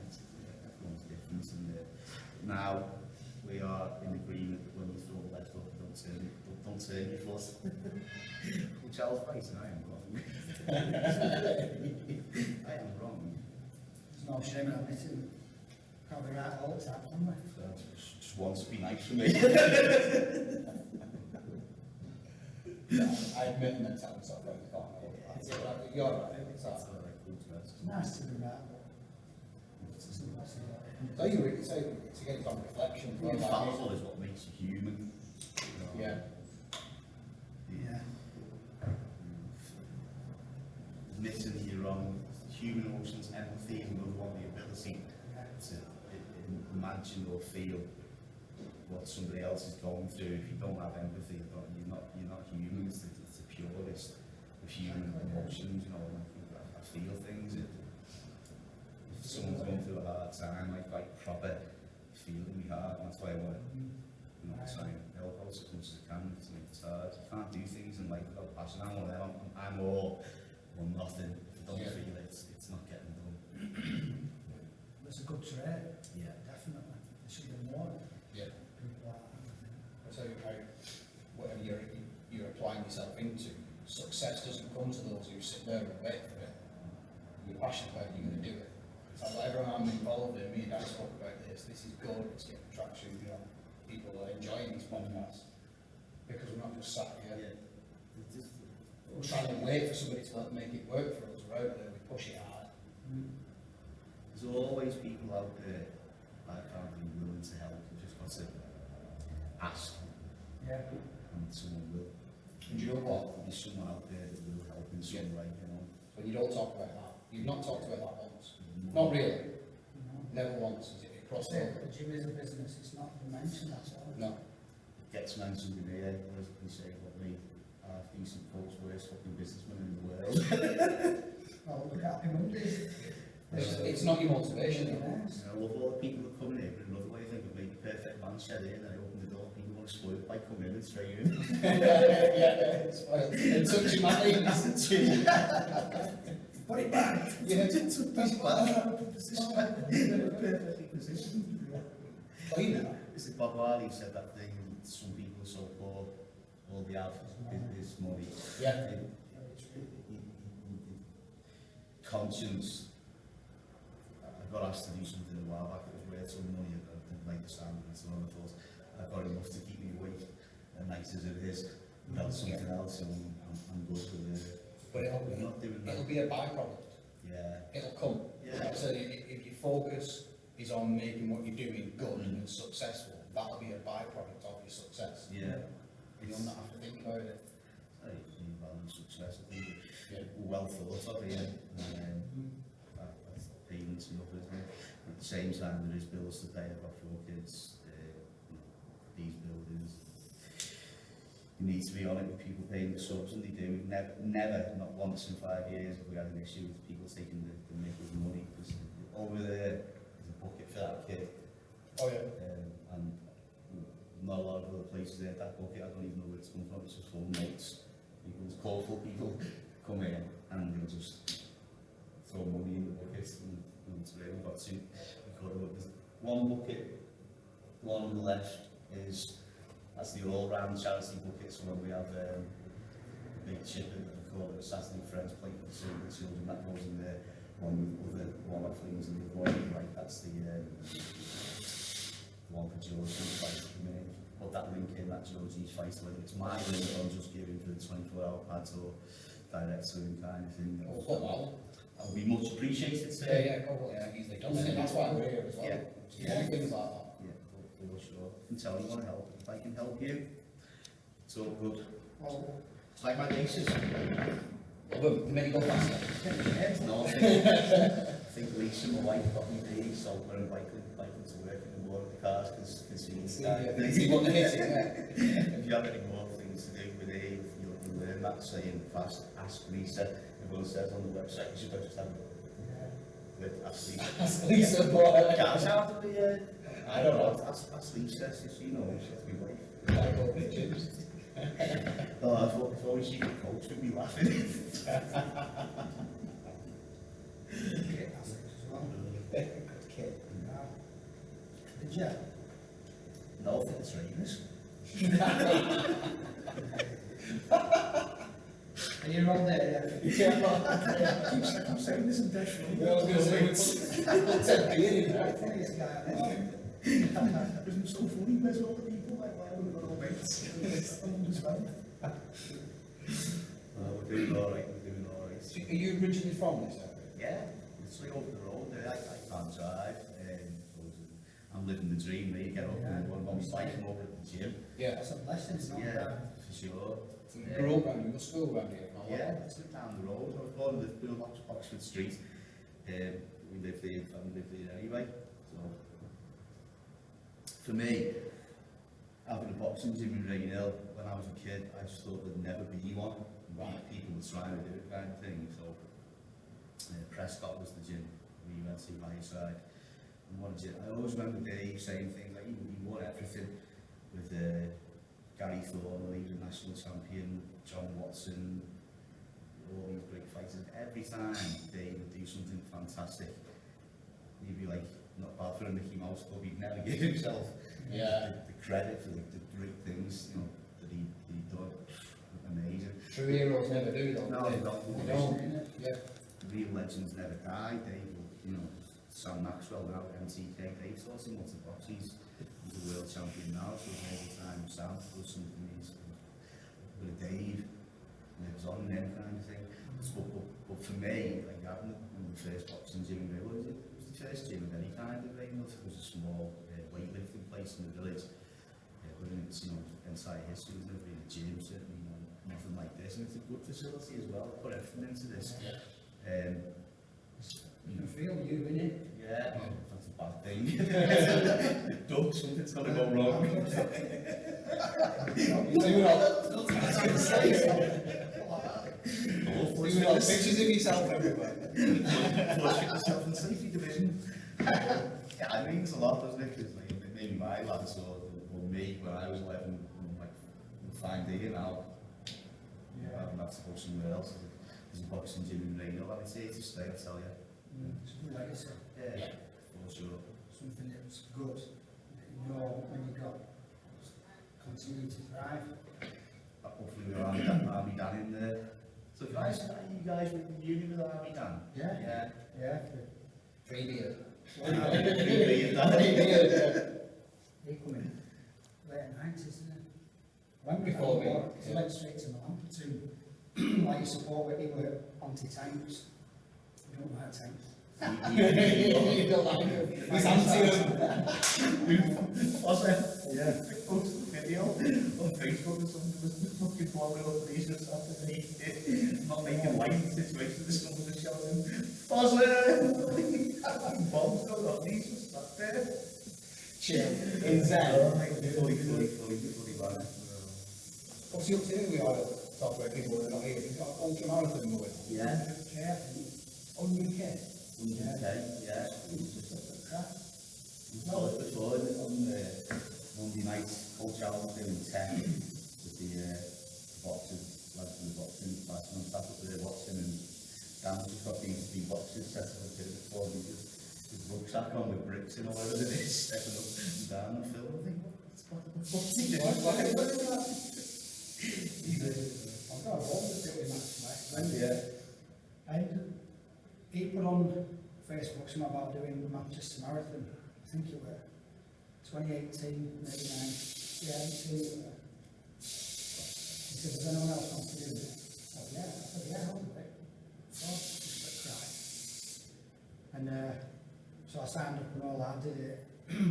everyone's different, and now we are in agreement that when you throw the left hook, don't turn your foot. Which I was right, and I am wrong. I am wrong. There's no shame in admitting. Can't be right all the time, can we? So just wants to be nice for me. I admit that sounds like I can't. You're right. It's nice to be right. So you really say to get on reflection. Being fallible is what makes you human. Yeah. Admitting that you're wrong. Human emotions, empathy is another one. The ability to imagine or feel what somebody else is going through. If you don't have empathy, you're not human. It's the purest of human emotions. I feel things. If someone's going through a hard time, like proper feeling me hard, and that's why I want to try and help out as much as I can. It's hard. You can't do things in life without passion. I'm all or nothing. If I don't feel it, it's not getting done. That's a good trait. Yeah, Definitely. There should be more. Yeah. People like that. So whatever you're applying yourself into, success doesn't come to those who sit there there and wait for it. You're passionate about it, you're going to do it. So whatever I'm involved in, me and Dad spoke about this is good, it's getting traction, you know, people are enjoying these podcasts. Because we're not just sat here trying to wait for somebody to make it work for us. We're out there, we push it hard. There's always people out there like family willing to help. You've just got to ask, Yeah. and someone will. And do you know what? There's someone out there that will help in some way, you know. When you don't talk about that, you've not talked about that once. Not really. Never once has it crossed over. The gym is a business, it's not mentioned, that's all. No. It gets mentioned in here, as we say, what me, decent folks, worst fucking businessman in the world. Well, look at Happy Mondays. It's not your motivation, though. I love all the people that come in here, but another way I think would make the perfect man shed in and I open the door, people want to spoil it by coming in and straight in. Yeah, it's well, and touching my knees. Put it back. Yeah, That's perfectly positioned. clean it. Is it Bob Marley said that thing, some people are so poor, all they have is money. Yeah. Conscience. I got asked to do something a while back, it was worth some money, I didn't like the sound of it, so I thought, I've got enough to keep me awake, as nice as it is, without something else, and I'm good with it. But We're not doing that. it'll be a byproduct. Yeah. It'll come. Yeah. So if your focus is on making what you're doing good and successful, that'll be a byproduct of your success. Yeah. You'll not have to think about it. You value success, I think. Yeah. Well thought of, yeah. That's payments and others, isn't it? At the same time, there is bills to pay. I've got 4 kids, these buildings. You need to be on it with people paying the subs, and they do. Never, not once in 5 years have we had an issue with people taking the mick of money. Because over there, there's a bucket for that kid. Oh yeah. And not a lot of other places there, that bucket, I don't even know where it's come from, it's just full of mates. People's colourful people come in and they'll just throw money in the bucket and it's really got to there's one bucket, the one on the left that's the all-round charity bucket, so when we have a big chip and we call it a Saturday Friends plate for the children, that goes in there, one with other one-off things and the one right, that's the one for Georgy fight for me. Put that link in, that Georgy's fight link. It's my link I'm just giving for the 24-hour pads or direct to him kind of thing. Oh, put that on. That would be much appreciated, sir. Yeah, go on. Yeah, easily done. And that's why we're here as well. Yeah. Things like that. Yeah, for sure. And tell you want to help. If I can help you, it's all good. Well, It's like my bases. Well, the minute go faster. No, I think Lisa, my wife, got me paid, so when I'm biking to work in the morning, the cars can see me. You want to hit it, yeah. If you have any more things to do with it, you'll learn that saying fast, ask Lisa. Everyone says on the website, you should just have it. Ask Lisa. Ask Lisa, boy. Guys, how to be, I don't know. Ask Lisa, she knows, she has to be wife. I go with gyms. Oh, I thought if only she could coach, we'd be laughing. okay, that's it as well. Good kid. Did you? No, I think it's trainers. Are you on there? Yeah. I'm saying this in Deshford. I was going to say, it's a beard in there. Funniest guy I know. Isn't it so funny? There's all the people like, why haven't we got all mates? I don't understand. We're doing alright, So are you originally from this area? Yeah, it's like over the road there. I can't drive. I'm living the dream there. You get up and one bike and over at the gym. Yeah. That's a blessing, it's not Yeah, bad. for sure. So you grew up around here, you got school around here? Yeah, it's like down the road. I was born in Liverpool, Oxford Street. We lived there, family lived there anyway. So, for me, having a boxing gym in Rainhill when I was a kid, I just thought there'd never be one. Right, people were trying to do it kind of thing. So, Prescott was the gym. We went to Riverside. And what did I always remember Dave saying things like he won everything with Gary Thorne, he was a national champion, John Watson, all these great fighters. Every time Dave would do something fantastic, he'd be like, not bad for a Mickey Mouse Club, he'd never give himself the credit for the great things, you know, that he'd done. amazing. True heroes never do though. No, they? not They don't. Yeah. The real legends never die. They, you know, Sam Maxwell now, MTK, they taught him what to box. He's a world champion now, so he's made the time himself, does something he's with Dave, lives on and them kind of thing. But for me, like having the first boxing gym in Riverside, it was the first gym of any kind of Rainbow. It was a small weightlifting place in the village. But in its, you know, entire history, there's never been a gym, certainly nothing like this. And it's a good facility as well. Put everything into this. You can feel you in it. Yeah, that's a bad thing. Duck, something's got to go wrong. You got pictures of yourself everywhere. Watching yourself in safety division. Yeah, it means a lot, doesn't it? Because like, maybe my lads or me when I was 11, like, fine day now. Yeah, I haven't had to go somewhere else. There's a boxing gym in Reno, and it's here to stay, I tell you. Something like this. Yeah, for sure. Something that was good. You know, when you got continue to thrive. Hopefully we're Army Dan in there. So guys, you guys with the uni with Army Dan? Yeah. Yeah. Free beard. They come in late 90s, isn't it? When Before me, he went straight to Mahaffey, like you support where he were anti-tanks. You don't like tanks. You don't like him. He's anti them. Was it? Yeah. Posted a video on Facebook or something, was fucking blogging up police or something, not making light of the situation, this one was shouting, Fosler! Bombs going off, these were stuck there. Chill. In Zen. Fully bad. What's your thing we are talk about people who are not here? You've got ultra marathon going. Yeah. 100k. 100k, yeah. It's just a crap. No, it's before, on Monday night, Coach Gaz was doing Tack with the boxers, lads from the boxing class, and I sat up there watching, and Dan just got these three boxers set up a bit before me, just with rucksack on with bricks in or whatever it is, stepping up and down the film. I think, what's he doing? I've got a whole doing that, Yeah. and he put on Facebook something about doing the Manchester Marathon. I think it were 2018, maybe 9. Yeah, 18. He said, does anyone else want to do it? I said, yeah, I'll do it. So, just a cry. And so I signed up and all that, did it.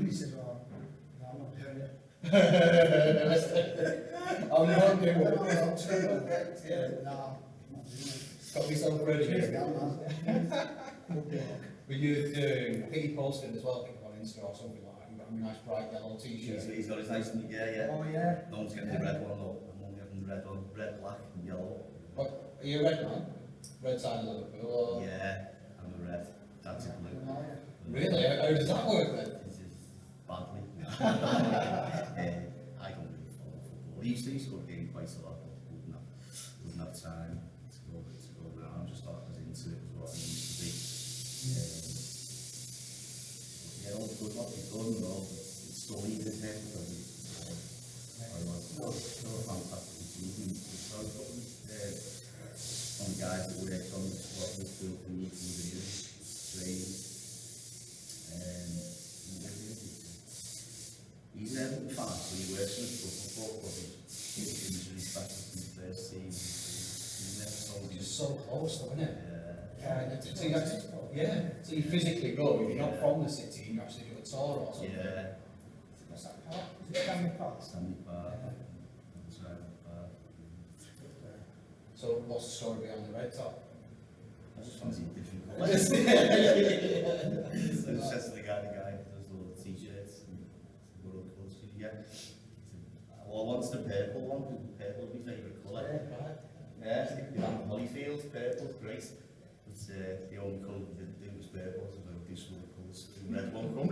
He said, oh, no, I'm not doing it. I'm not doing No, it. I'm not doing it. No, I'm not doing it. Stop yourself ready. Cheers, man. Good luck. Were you doing, I think you posted as well, I think on Insta or something like that, you've got a nice bright yellow t-shirt. He's got his nice, yeah. Oh, yeah. No one's getting the red one though. I'm only having the red one, red, black and yellow. What, are you a red man? Red side of Liverpool or? Yeah, I'm a red. That's a blue. Oh, yeah. Really? How does that work then? This is badly. I don't really follow football. I used to go to games quite a lot, but wouldn't have time to go now. I'm just not as into it as what I used to be. Yeah, all the good what we've done, though, it's still leaving his head because I was still a fantastic achievement. So I was putting on the guys that worked on the squad with still for me to do training. He's an fan, so he works in the football club. He's injuries back in the first team. He's never told me. Just so close though, isn't it? So you actually, so you physically go, if you're not from the city, you actually do a tour or something. Yeah. What's that park? Is it Stanley Park? Stanley Park. That's right. So what's the story behind the red top? I just fancy different colours. So I just said to the guy who does all the t-shirts and what other colours could you get? He said, well, I want the purple one, because purple is my favourite colour. Yeah, Dan Holyfield, purple's great. But the only colour we didn't do was purple, so I do some other colours. The red one come.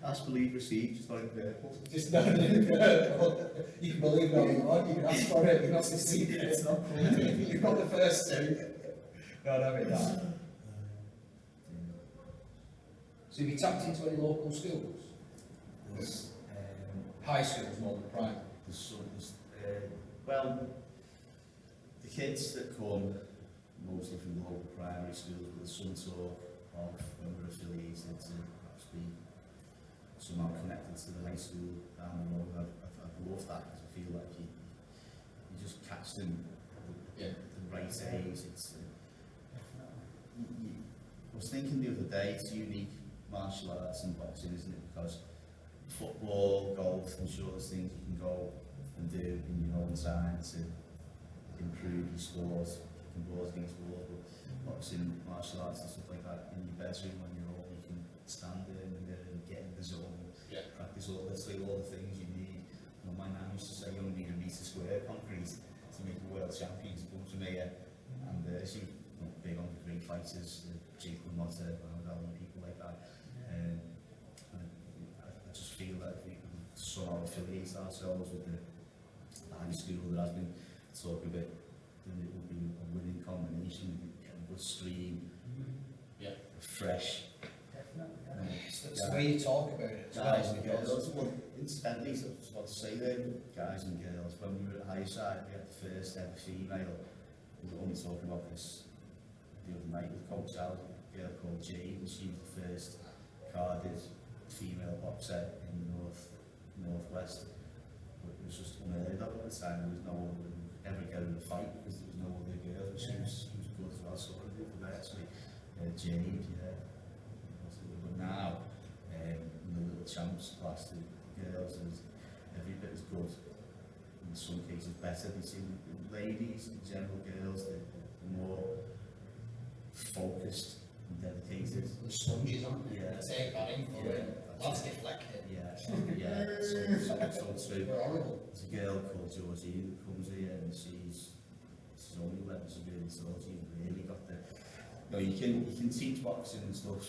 Ask, believe, receive, just like purple. Just not purple. You can believe it or not, you can ask for it, you can also see it. It's not cool. You've got the first two. No, no, it doesn't. So have you tapped into any local schools? There's High schools more than primary? well, the kids that come mostly from the local primary schools, but there's some talk of when we're affiliated to perhaps be somehow connected to the high school down the road. I'd love that because I feel like you just catch them at the right age. I was thinking the other day, it's unique martial arts and boxing, isn't it? Because football, golf, I'm sure there's things you can go and do in your own time to improve your scores, kicking balls against walls, but boxing, martial arts and stuff like that, in your bedroom on your own, you can stand there in the mirror and get in the zone, practice all the things you need. You know, my nan used to say you only need a metre square concrete to make a world champion, to come to me, and she was big on the great fighters, Jake LaMotta, people like that. And I just feel that if we can somehow affiliate ourselves with the high school that has been talking about, then it will be a winning combination, a good stream, fresh. It's the way you talk about it. Guys and girls, well, incidentally, I was about to say there, guys and girls, when we were at Riverside, we had the first ever female. We were only talking about this the other night with Coach Gaz, a girl called Georgy, and she was the first carded female boxer in the northwest. But it was just unheard of at the time. There was no one would ever get in a fight because there was no other girl. She was good as well, so I did for that actually. Jade, but now, in the little champs class, the girls is every bit as good, in some cases better. You see the ladies, the general girls, they're more focused and dedicated. The sponges, aren't they? Yeah. Take that in for it. That's deflected. So true. They're horrible. There's a girl called Georgy that comes here and she's only 11, she's really tall, she's really got the... You can teach boxing and stuff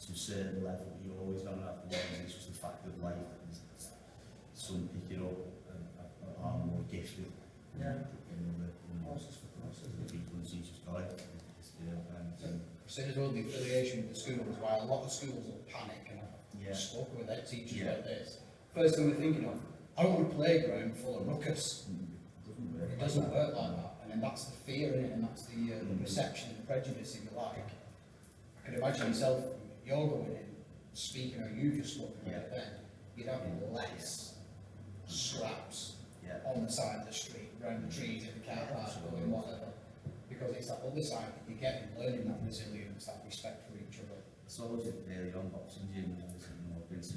to a certain level, but you're always going to have to learn. It's just a fact of life. Some pick it up and are more gifted. The people and teachers got it. As well, the affiliation with the schools, while a lot of schools will panic and I've spoken with their teachers like this. First thing we're thinking of, I don't want a playground full of ruckus. It doesn't work like that. And that's the fear in it, and that's the perception and the prejudice, if you like. I can imagine yourself, you're going in, speaking, or you just spoken about it then, you'd have less scraps on the side of the street, around the trees, in the car park, going whatever. Because it's that other side that you're getting, learning that resilience, that respect for each other. It's always early on boxing gym, I've been to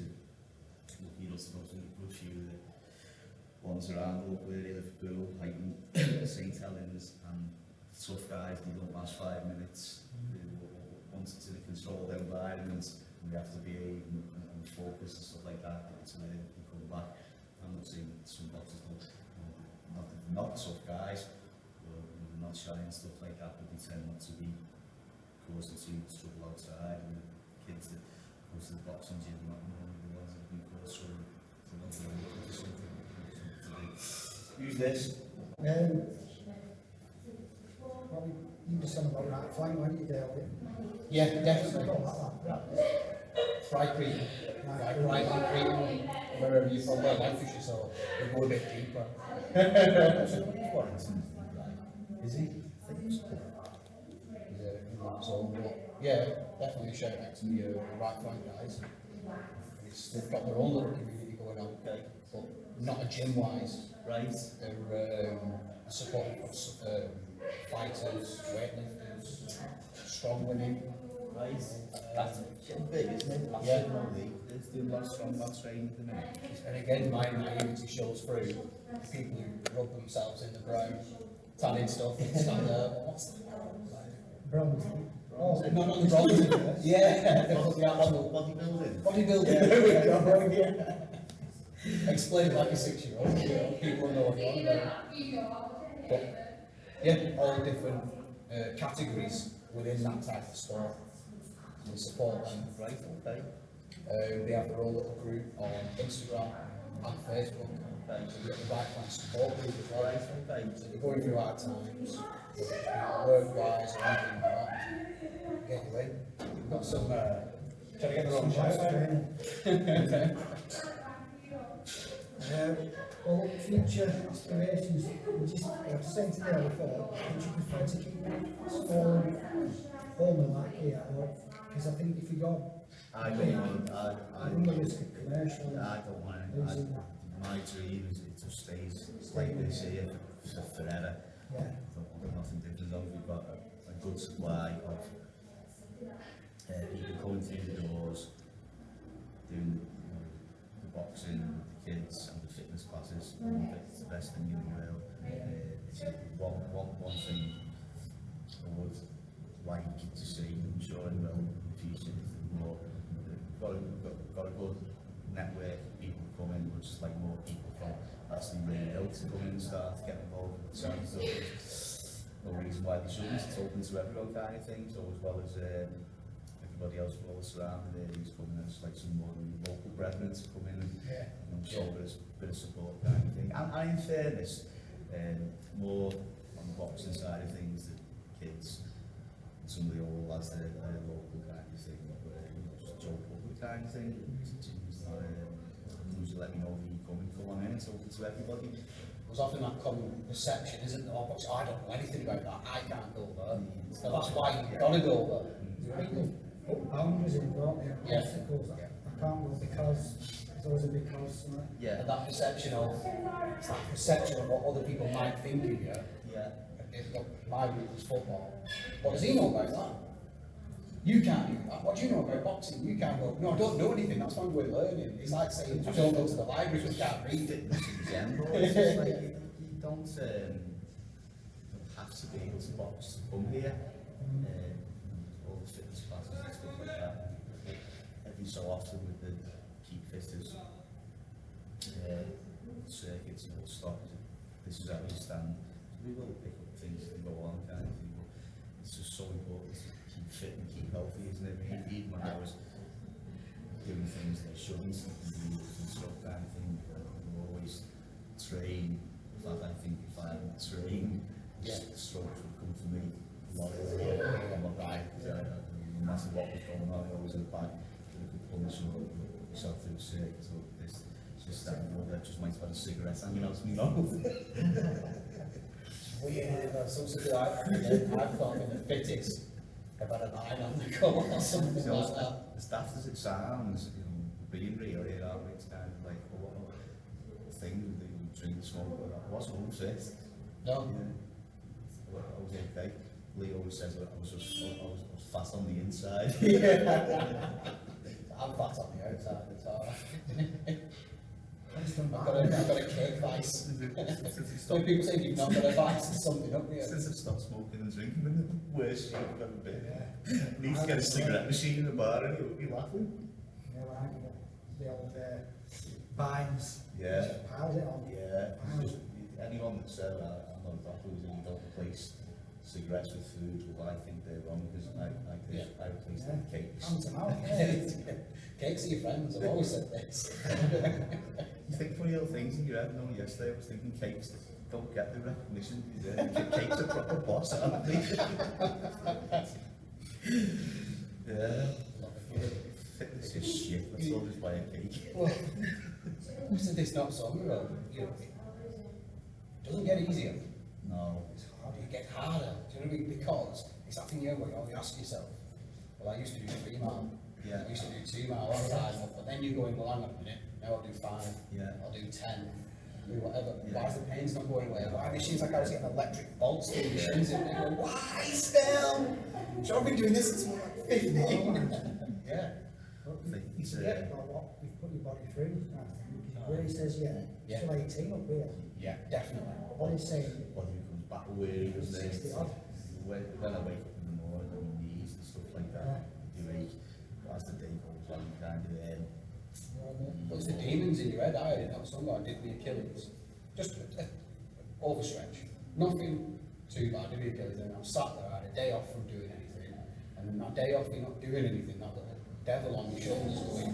lucky enough to go to a good few of the ones around local area, Liverpool, Highton, St Helens, and tough guys, they don't last 5 minutes. They want to control their environment, and they have to behave and focus and stuff like that, so they come back. I'm not saying some boxers don't, not tough guys, they're not shy and stuff like that, but they tend not to be causing too much trouble outside, and the kids that go to the boxing gym are not the ones that have been caused trouble. Use this. Probably you just said about right flank, weren't you, Dale? Yeah, definitely. Fry cream. Right cream. Wherever you're from, where life is, so we go a bit deeper. Is he? So, yeah, definitely a shout out to the right flank guys. They've got their own little community going on, but not a gym wise. Right. They're supporting fighters, weightlifters, strong women. Right. That's getting big, isn't it? Yeah. There's doing a lot of strongman training at the minute. And again, my naivety shows through. People who rub themselves in the ground, tanning stuff, and stand there. What's that? Bronze. Oh, not the bronze. Yeah. Bodybuilding. Bodybuilding. Yeah. Explain it like a 6-year-old. People know what you're on about. But yeah, all different categories within that type of sport. We support them. Right, okay. They have their own little group on Instagram and Facebook. So we get the right kind of support group as well. Okay. So they're going through hard times, work-wise or anything like that. Get you in. We've got some. Trying to get the wrong shout. Well, future aspirations, would you say today before, would you prefer to keep home like here? Because I think if you go I big, don't want, I run the risk of commercial. I don't want it. losing that. My dream is it just stays like this here for forever. Yeah. I don't want nothing different. As long as we've got a good supply of people coming through the doors, doing the boxing, the kids and the fitness classes. It's the best thing in the world. It's one thing I would like to see, I'm sure it will in the future, is that more, got a good network of people coming, but just like more people from actually really ill to come in and start to get involved with the sounds. No reason why they shouldn't. It's open to everyone kind of thing, so as well as everybody else from all the surrounding areas coming in, just like some more local brethren to come in and show a bit of support kind of thing. And in fairness, more on the boxing side of things, the kids, some of the old lads, they're local kind of thing, just joke up the kind of thing. Usually let me know if you come on in, it's open to everybody. There's often that common perception, isn't there? Oh, but I don't know anything about that, I can't go there. So that's why you've got to go there. People put boundaries in, don't they? Yeah. Obstacles. I can't go because there's always a because. Yeah. And that perception of, it's that perception of what other people might think of you. Yeah. If look, my route was football. What does he know about that? You can't do that. What do you know about boxing? You can't go, no, I don't know anything, that's why we're learning. It's like saying, I don't go to the library because I can't read it. In general, it's just like, you don't have to be able to box to come here. All the fitness classes and stuff like that. Every so often with the keep fitters circuits and all stop. This is how we stand. We will pick up things and go on kind of thing, but it's just so important to keep fit and keep healthy, isn't it? Even when I was doing things that I shouldn't and stuff kind of thing, I always train. In fact, I think if I hadn't trained, the strokes would come to me a lot on my back. No matter what was going on, I always in the back. I could punch myself through the circuit. So this just that, I just might have had a cigarette hanging out to me mouth. Weird, something I've thought in the fittest about a line on the go or something like that. As daft as it sounds, being real here, it's kind of like a lot of things that you drink and smoke, but I wasn't unfit. No. I was okay. Lee always says that I was fat on the inside. I'm fat on the outside, it's alright. I've got a cake vice. When people say you've not got a vice, there's something up here. Since I've stopped smoking and drinking, I'm in the worst shape I've ever been. I need to get a cigarette machine in the bar and you'll be laughing. Yeah, right, the old vines. Yeah. Just piled it on. Yeah. Just, anyone that said that, I'm not exactly that you don't replace cigarettes with food, well, I think they're wrong because I replace them with cakes. Hand them out. Cakes are your friends, I've always said this. You think funny little things in your head. No, yesterday I was thinking cakes don't get the recognition. Cakes are proper boss, aren't they? Yeah. Fitness is shit. Let's all just buy a cake. Well, who said this not so long ago? It doesn't get easier. No. It's harder. It gets harder. Do you know what I mean? Because it's that thing where you ask yourself, well, I used to do 3 mile. Yeah. I used to do 2 mile all the time, but then you're going, well, hang on a minute, now I'll do 5, Yeah. I'll do 10, do whatever. Yeah. Why is the pain's not going away? Why are the shins like I was getting electric bolts through the shins in there? Why still? So I've been doing this since I was like 15. Yeah. You forget about what you've put your body through. Where he says, Yeah. still 18 up here. Yeah, definitely. What he's saying, Body comes back where he was there. 60 odd. When I wake up in the morning, on my knees and stuff like that, you ache. As the day goes on, you kind of But it's the demons in your head. I had it. That was something I did with Achilles. Just overstretch. Nothing too bad. I did with Achilles, and I was sat there. I had a day off from doing anything, and then that day off, you're not doing anything. That little devil on your shoulders going,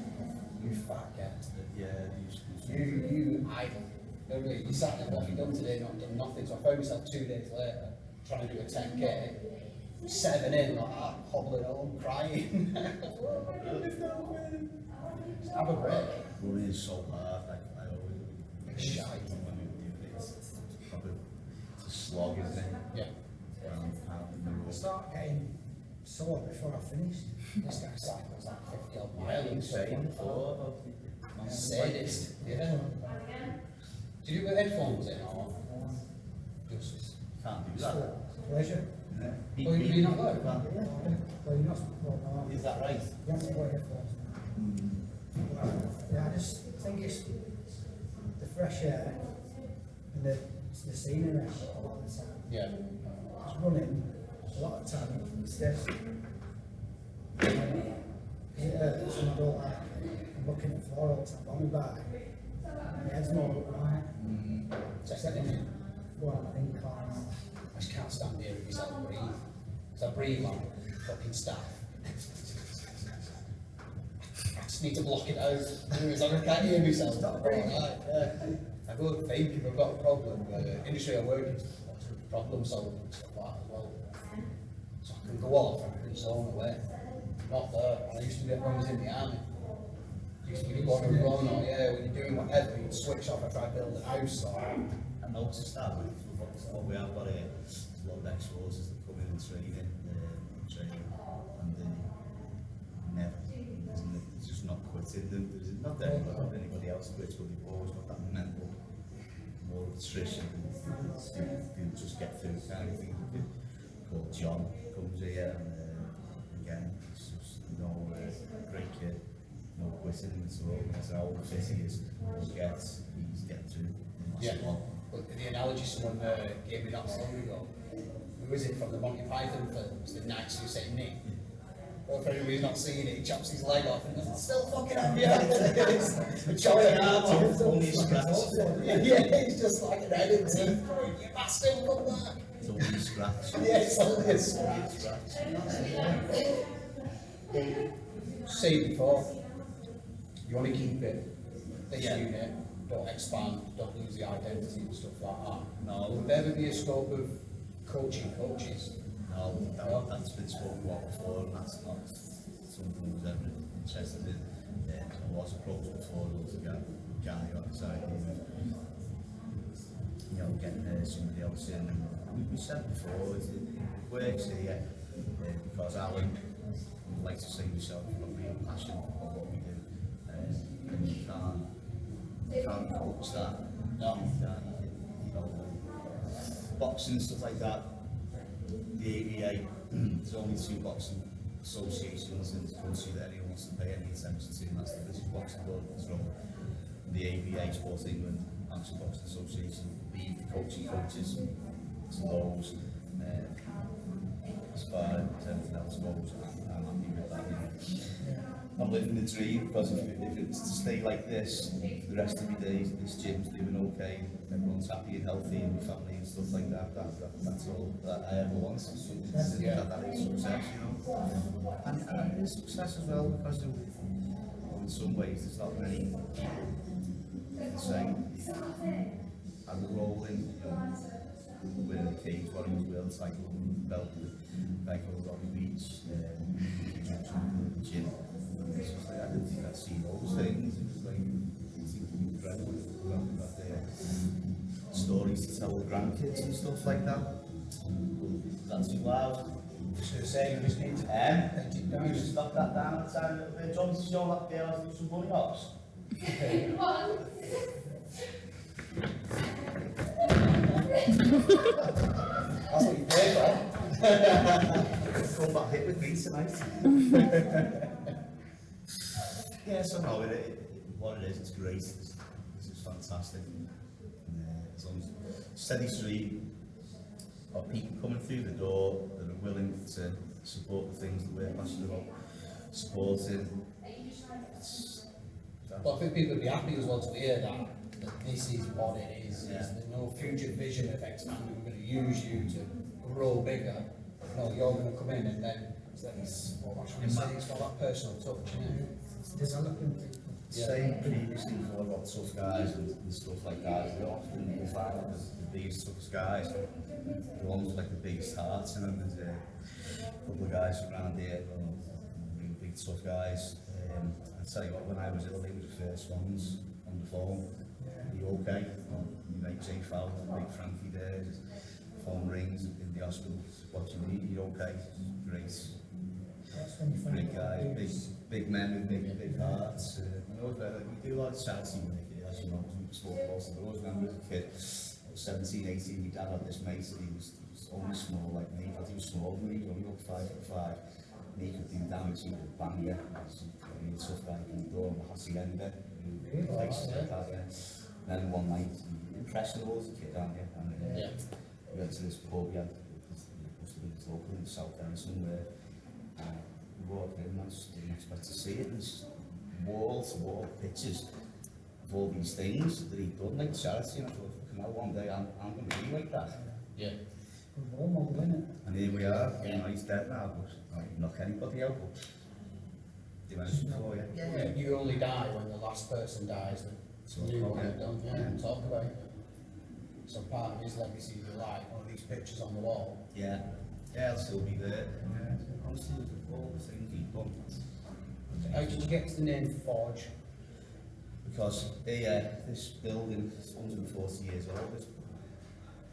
"You fat cat. You idle." You know what I mean? You sat there. What have you done today? Not done nothing. So I found myself 2 days later trying to do a 10k. 7 in, like that, hobbling home, crying. Just have a break. Running is so hard. I always Shite. It's probably it's a slog, isn't it? Yeah. I start getting sore before I finish. This guy cycles like 50 odd miles. You say before about the Sadist. Yeah. Do you do it with headphones in or just? can't do that. Pleasure. Yeah. Oh, you're not allowed? Well, you're not, well, no. Is that right? You have to wear headphones. Yeah, I just think it's the fresh air and the scenery a lot of the time. Yeah. It's running a lot of the time, it's this. Because it hurts and I don't like it. I'm looking at the floor all the time, on my back. My head's not up right. Just let him in. Well, I think incline. I just can't stand here if he's able to breathe. Because I breathe like fucking staff. I just need to block it out. Otherwise I can't hear myself. It's not right. Yeah. I go and think if I've got a problem. Industry I work in is problem solving and stuff like that as well. So I can go off and I can zone away. Not there. I used to do it when I was in the army. Used to be going on, or yeah, when you're doing whatever, you switch off. I try to build a house. Or, I noticed that with what we have got here, there's a lot of ex-forces that come in and train and they never, it's just not quitting them. There's not that anybody else quits, but they've always got that mental more attrition and just get through kind of thing. Called John comes here and again, it's just great kid, no quitting him at all. That's how fit he is. He's getting through. yeah. But the analogy someone gave me not so long ago, who is it from the Monty Python films, the Knights Who Say Nick? Well, for anyone who's not seen it, he chops his leg off and goes, it's still fucking happy after this. And chops an arm off. Only a scratch. Yeah, he's just like an head and teeth going, you bastard, come back. It's only a scratch. Yeah, it's only a scratch. Say before, you want to keep it, this unit, don't expand, don't lose the identity and stuff like that. No. Would there ever be a scope of coaching coaches? No, that's been spoken about before, and that's not something I was ever interested in. I was approached before, there was a guy on the side, getting somebody else in. And we said before, it works here because Alan would like to see yourself, you've got real passion for what we do. And you can't coach that. No. Boxing and stuff like that. The ABA, there's only 2 boxing associations in the country that anyone wants to pay any attention to, and that's the British Boxing Board from the ABA, Sport England, Amateur Boxing Association, leave the coaches to those. As far as everything else goes, I'm happy with that. I'm living the dream, because if it's to stay like this for the rest of my days, this gym's doing okay, everyone's happy and healthy and my family and stuff like that, that's all that I ever want. That is success, And it is success as well, because in some ways there's not many saying I was rolling, winning the cage, winning the world title, belt, like on the beach, the gym. I didn't think I'd seen those things. It was like, it's incredible. We've got stories to tell the grandkids and stuff like that. That's too loud. Just going to say, you just need to paint it down. You just knock that down a tiny little bit. John, to show that girl how to do some bunny hops. That's what you pay for. Come back hit with me tonight. Yeah, somehow what it is, it's great. This is fantastic. As long as steady stream of people coming through the door that are willing to support the things that we're passionate about supporting. But I think people would be happy as well to hear that this is what it is. Yeah. There's no future vision of expanding. We're going to use you to grow bigger. No, you're going to come in and then it's got that personal touch. Developing people. Saying previously before about tough guys and stuff like that, we find that the biggest toughest guys, the ones with like the biggest hearts in them. There's a couple of guys around here, really big tough guys. I tell you what, when I was ill, they were the first ones on the phone. you okay? You make safe out, make Frankie there, just phone rings in the hospital, what you need, you're okay, great. That's when you find Big guy, out big men with big hearts. I know that we do a lot of charity work here, as you know, sport balls. I always remember as a kid, I was 17, 18, my dad had this mate, and he was only small like me, but he was smaller than me, he was only up 5'5", and he could do damage, he could bang you. He was a tough guy, he could go on the hacienda, places like that, yeah. Then one night, he impressed me all as a kid, aren't you? And we went to this pub, we had, it must have been local in the south end somewhere. We walked in, I just didn't expect to see it. There's wall-to-wall pictures of all these things that he'd done, like charity, and I thought, fucking hell, one day I'm going to be like that. Yeah. Good role model, isn't it? And here we are, you know, he's dead now, but I won't knock anybody out, but do anything for you. Yeah. You only die when the last person dies that you want it done, talk about it. So part of his legacy, if you like, one of these pictures on the wall. Yeah, it'll still be there. Yeah. Honestly, all the things he'd done. How did you get to the name Forge? Because this building is 140 years old.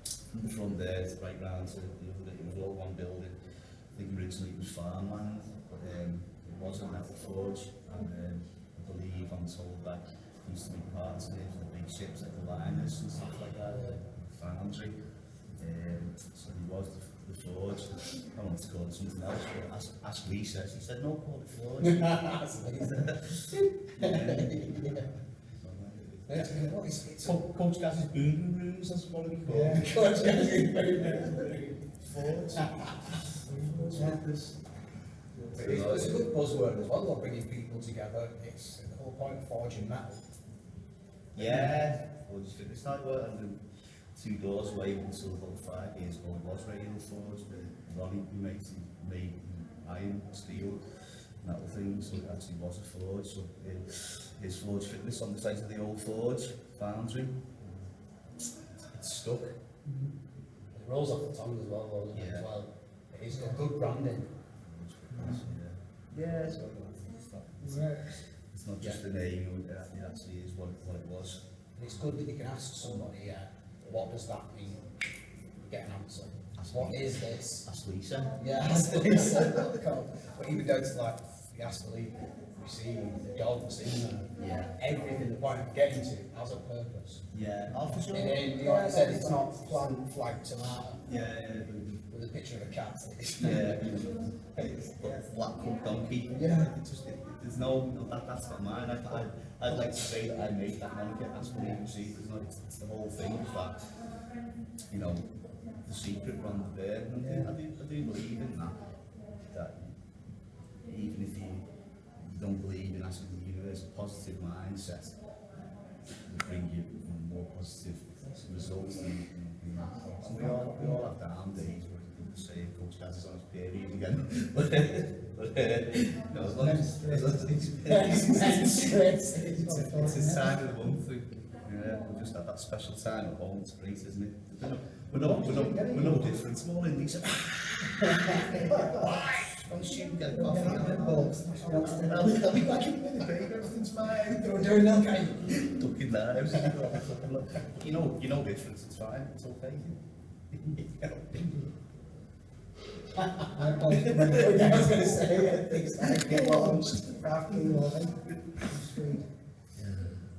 It's from the front there, it's right round to the other, it was all one building. I think originally it was farmland, but it was a metal forge, and I believe I'm told that there used to be parts in it for the big ships like the liners and stuff like that, foundry. So he was the forge. I wanted to call it something else, but ask Lisa, she said no, call it forge. Coach Gaz's boom rooms, that's what we call it. Coach Gaz's boom Forge. It's a good buzzword as well, bringing people together. It's the whole point of forging metal. Yeah, Forge Fitness started working 2 doors away until about 5 years ago. It was Radio Forge, but Ronnie, who made iron, steel, metal things, so it actually was a forge. So his Forge Fitness on the site of the old forge foundry. It's stuck. It rolls off the tongue as well, doesn't it? Yeah. As well. It's got good branding. Yeah, it's Works. not just a name, it actually is what it was. And it's good that you can ask somebody, what does that mean? You get an answer. What is this? Ask Lisa. Yeah, ask Lisa. But even though it's like, you ask the lead, you see the dogs in there. Yeah. Everything the point of getting to has a purpose. Yeah, for sure. And like I said, it's not plant, flag, tomato Yeah, with a picture of a cat. Black cook donkey. Yeah. There's no, that's not mine. I'd like to say that I made that moniker. That's what you see. It's the whole thing of that, you know, the secret run there. And I do believe in that. That even if you don't believe in asking the universe, a positive mindset will bring you more positive results. And we all have down days where people say Coach Gaz is on his period again. but no, as long as it's his time of the month. We'll just have that special time at home. It's great, isn't it? We're no different. It's more in Lisa. I'm shooting, get a coffee. I'll be back in a minute, babe. Everything's fine. We're doing that, guy. Ducking knives. You know difference. It's fine. It's okay. I was going to say, things like get launched, crafty, street.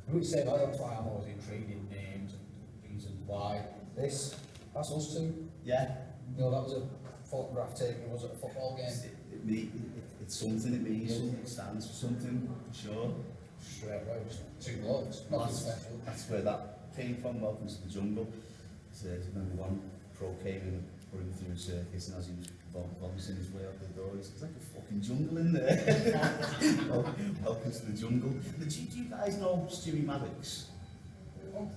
I would say that's why I'm always intrigued in names and reasons why. That's us too. Yeah. You know, that was a photograph taken, was it a football game? It's something, it means something, it stands for something, for sure. Straight away, just 2 blocks, nothing special. That's where that came from. Welcome to the jungle. So, remember one pro came in, put him through a circus, and as he was vomiting his way out the door, he said, "It's like a fucking jungle in there." Welcome to the jungle. Do you guys know Stewie Maddox?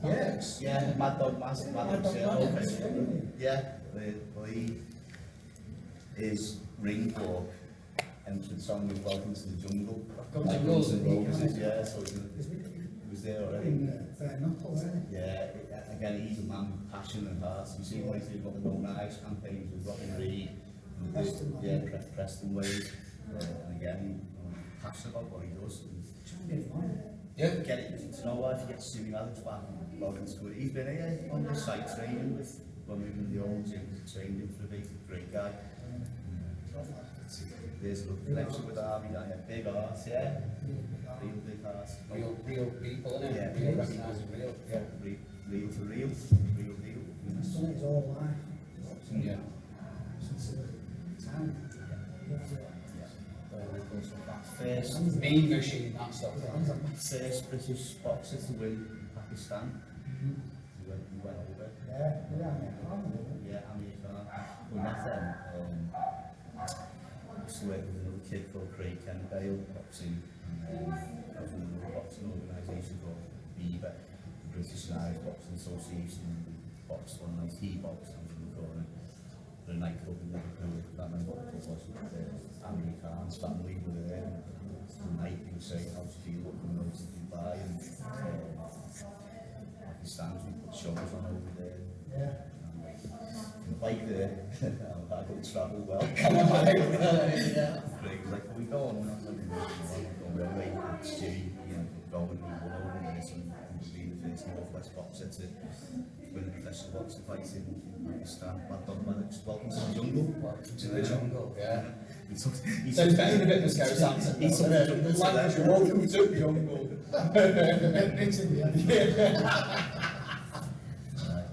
Yes. Yeah, Mad Dog Maddox. Yeah, well, his ring walk entrance song was Welcome to the Jungle. Like Guns N' Roses, yeah, so he was there already. Yeah, again, he's a man with passion and heart. You see what he's got the No Knives campaigns with Robin Reed, Preston Wade, and again, he's passionate about what he does. Yeah. Get it, you know what, if you get to see me, Alex back and log into it. He's been here on the site training with, when we were in the old gym, trained him for a bit, great guy. There's a good connection with Army, big heart, yeah. Real big heart. Real people, innit? Yeah, Real recognising real. Yeah. Real for real, real deal. He's done it his whole life. Yeah. Since the time. First, Mean machine, that stuff. first British boxer to win Pakistan. We went over. Yeah, Yeah, Amir Khan. We met them. I used to work with another kid called Craig Kennedale, boxing, and I was in another boxing organisation called BEVA, the British and Irish Boxing Association. We boxed one night, he boxed, I was in the corner. The nightclub in Liverpool, I can't remember what it was, Amir Khan's family were there. The night he was saying how to feel coming over to Dubai and Pakistan's, we put shows on over there. Yeah. Like there, I don't travel well. Yeah. Craig's like, we go on, we're going away, it's Stewie, you know, going, we won over there, so we'll be the first Northwest boxer to win a professional boxing fight in Pakistan. Welcome to the jungle. Welcome to the jungle, yeah. He took, he So it's took, better than a bit of a Scouse accent. he took the jungle to Language, them. welcome to the jungle. It's in the end.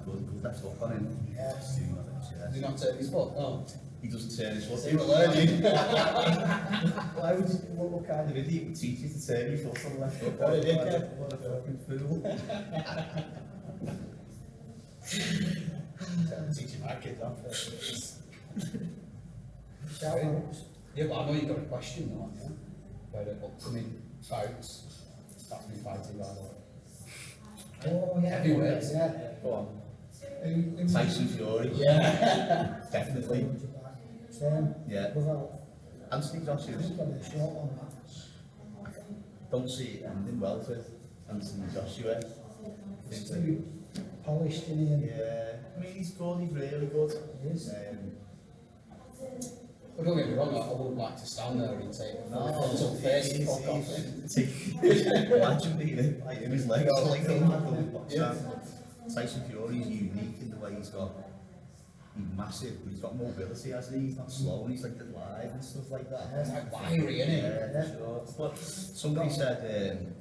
Good, that's what on him. Yes. Did he not turn his foot? Oh. He doesn't turn his foot. So you were learning. Why would you, what kind of idiot would teach you to turn your foot on the left foot? What a dickhead. What a fucking fool. Teaching my kids off. Shout outs. Yeah, but I know you've got a question though, haven't you? About upcoming fights. That's been fighting by the way. Oh, yeah. Heavyweights. Yeah. Go on. Who- Tyson Fury. Yeah. Definitely. Same. Yeah. Without, Anthony Joshua. he's got a short on that. Don't see it ending well for Anthony Joshua. He's too polished in here. Yeah. I mean, he's good, he's really good. He is. But don't get me wrong, I wouldn't like to stand there and take a frontal face and fuck off. Imagine being like in his legs, like Yeah. Tyson Fury is unique in the way he's massive, but he's got mobility, hasn't he? He's not slow, and he's like alive and stuff like that. It's like wiry, isn't it? Yeah, for sure. But somebody said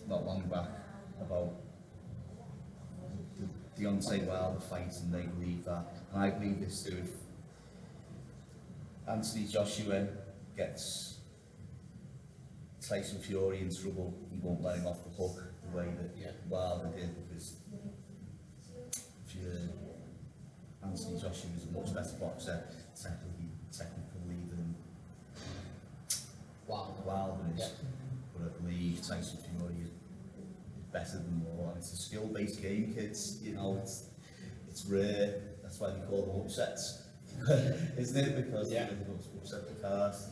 not long back about the Deontay Wilder fight, and they believe that, and I believe this too. If Anthony Joshua gets Tyson Fury in trouble, he won't let him off the hook the way that Wilder did, because if Anthony Joshua is a much better boxer, technically than Wilder is. Yeah. But I believe Tyson Fury is better than all, and it's a skill-based game, kids. You know, it's rare. That's why they call them upsets, isn't it? Because they upset the cars.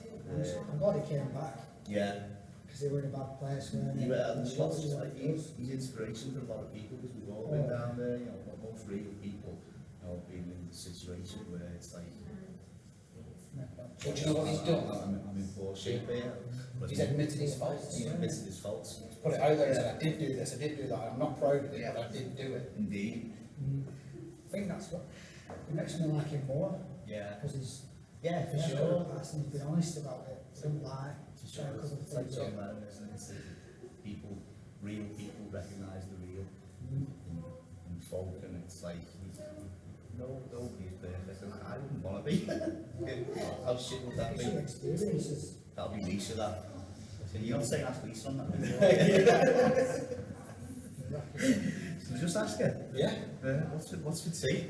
I'm glad he came back, Yeah. because they were in a bad place, weren't they? He's inspiration for a lot of people, because we've all been down there. You know, most real people, you know, being in the situation where it's like. But do you know what he's done? I'm in poor shape here. But He's admitted his faults. He's admitted his faults. Put it out there and said, I did do this, I did do that, I'm not proud of it, but I did do it. Indeed. I think that's what, it makes me like him more, Yeah. because he's, Yeah, for he's sure. he's been honest about it, don't lie. For sure. It's like John Lennon, isn't it? It's that people, real people recognise the real in folk, and it's like, nobody's perfect, and I wouldn't want to be. How shit would that It's your be? experiences. That'll be Lisa, that. You're not saying ask Lisa on that. So just ask her. Yeah. What's for tea?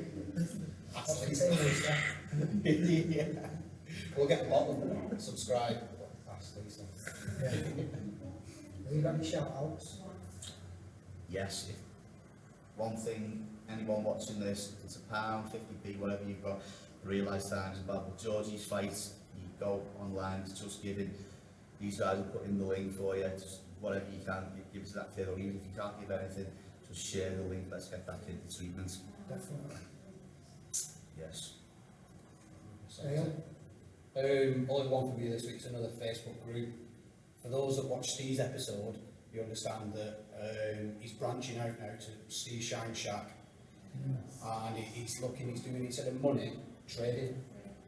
What's the team Lisa? Yeah. We'll get a lot of them. Subscribe. Ask Lisa. Yeah. Have you got any shout outs? Yes. If one thing, anyone watching this, it's £1, 50p, whatever you've got, realise times about. But Georgy's fight, you go online, it's Just Giving. These guys will put in the link for you, just whatever you can, give to that kid, or even if you can't give anything, just share the link, let's get that kid the treatment. Definitely. Yes. Yeah. Only one for me this week, it's another Facebook group. For those that watch Steve's episode, you understand that he's branching out now to Steve Shine Shack, and he's doing, instead of money, trading.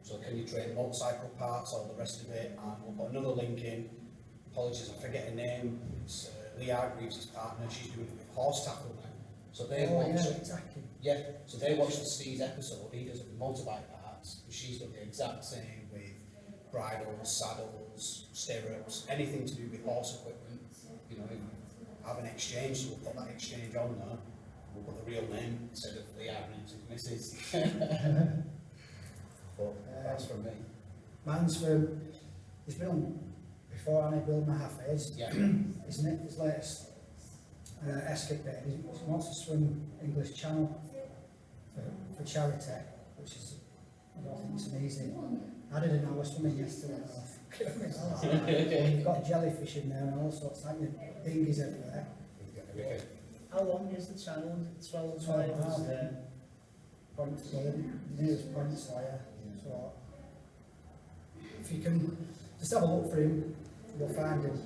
So can you trade motorcycle parts, all the rest of it, and we'll put another link in. Apologies, I forget her name. It's Lee Hargreaves, his partner. She's doing it with horse tackle now. So they so they watch the Steve's episode. He does it with motorbike parts, and she's done the exact same with bridles, saddles, stirrups, anything to do with horse equipment. You know, have an exchange, so we'll put that exchange on there. We'll put the real name instead of Lee Hargreaves and Mrs. But that's from me. Mine's from, he's been on before, and I build Mahaffey's. Yeah. Isn't it? His latest escapade. He wants to swim English Channel for charity, which is, I don't think it's an easy. I did an hour swimming yesterday. You've got jellyfish in there and all sorts, like dinghies everywhere. How long is the channel? 12 miles. miles? Points, the nearest points there. So, if you can just have a look for him, you'll find him.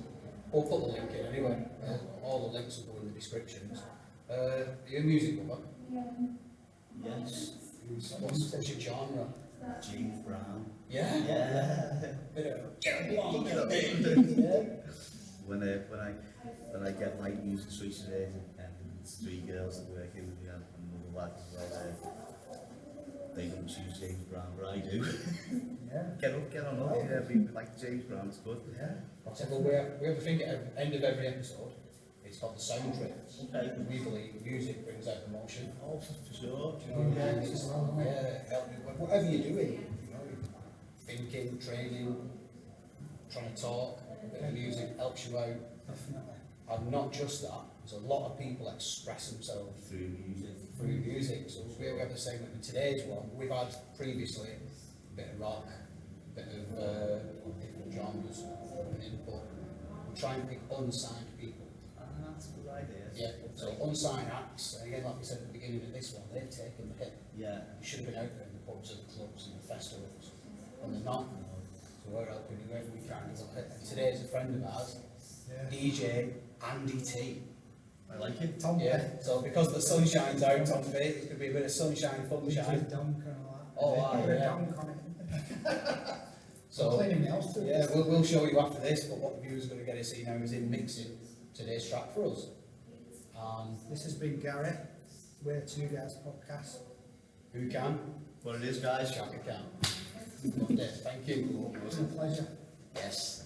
We'll put the link in anyway. All the links will go in the descriptions. Are you a music lover? Yes. What's your genre? James Brown. Yeah? Yeah. When I get like music choices today, and it's 3 girls that work in with me and another lad as well, they don't choose James Brown, but I do. Yeah. Get on up, yeah, we like James Brown, it's good. Yeah. Whatever we have a thing at the end of every episode, it's got the soundtrack. Okay. We believe music brings out emotion. Oh, for sure. Do you know what I mean? Yeah, whatever you're doing, you know, thinking, training, trying to talk, a bit of music helps you out. Definitely. And not just that, there's a lot of people express themselves Through music. through music. So we have the same with today's one. We've had previously a bit of rock, a bit of different genres coming in, but we're trying to pick unsigned people. That's a good idea. Yeah, so unsigned acts, and again, like we said at the beginning of this one, they've taken the hit. Yeah. You should have been out there in the pubs and the clubs and the festivals, and they're not. So we're helping you wherever we can. And today's a friend of ours, DJ Andy T. I like it. Tom So because the sun shines out on it, it's going to be a bit of sunshine, funshine. Dunk and all that. Oh, wow, Put a yeah. dunk on it. So Cleaning the house too. yeah, we'll show you after this, but what the viewers are going to get to see now is him mixing today's track for us. This has been Gary. We're Two Guys podcast. Who can? What it is, guys. Shaka can. Loved it. Thank you. It's been a pleasure. Yes.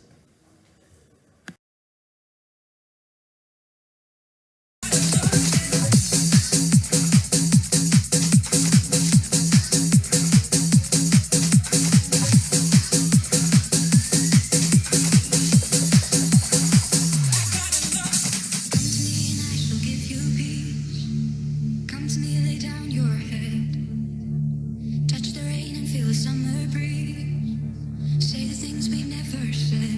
Touch the rain and feel the summer breeze. Say the things we never said.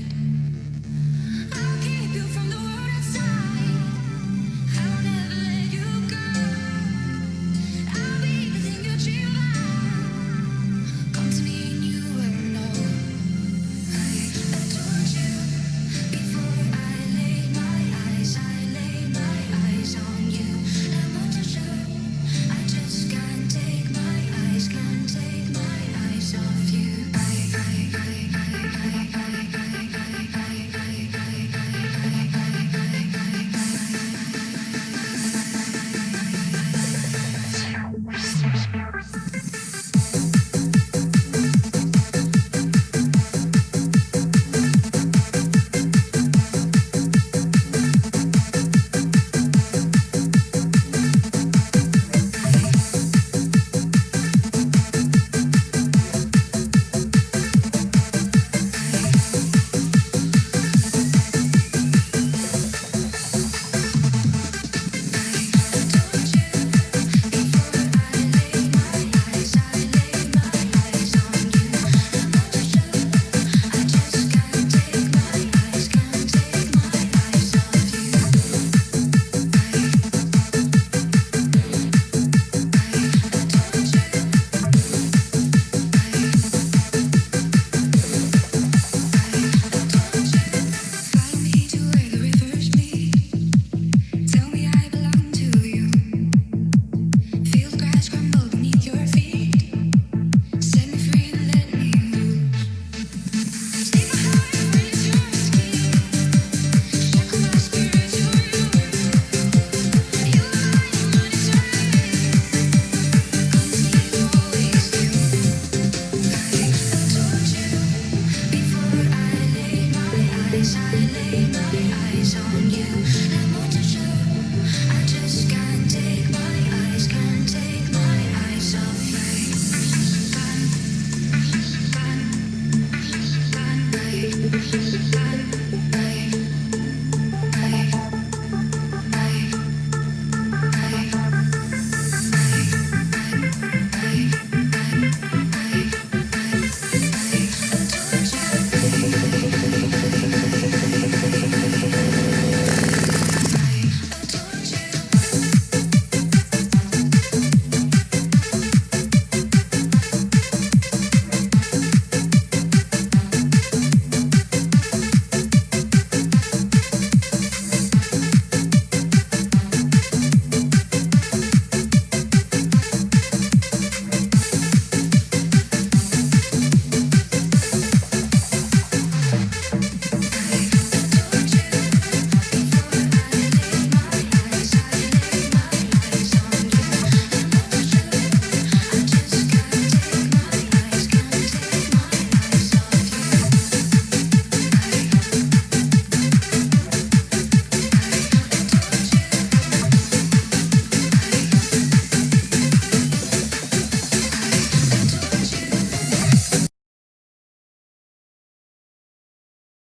eyes, I lay my eyes on you. I'm not too sure. I just can't take my eyes, can't take my eyes off you. I told you, baby.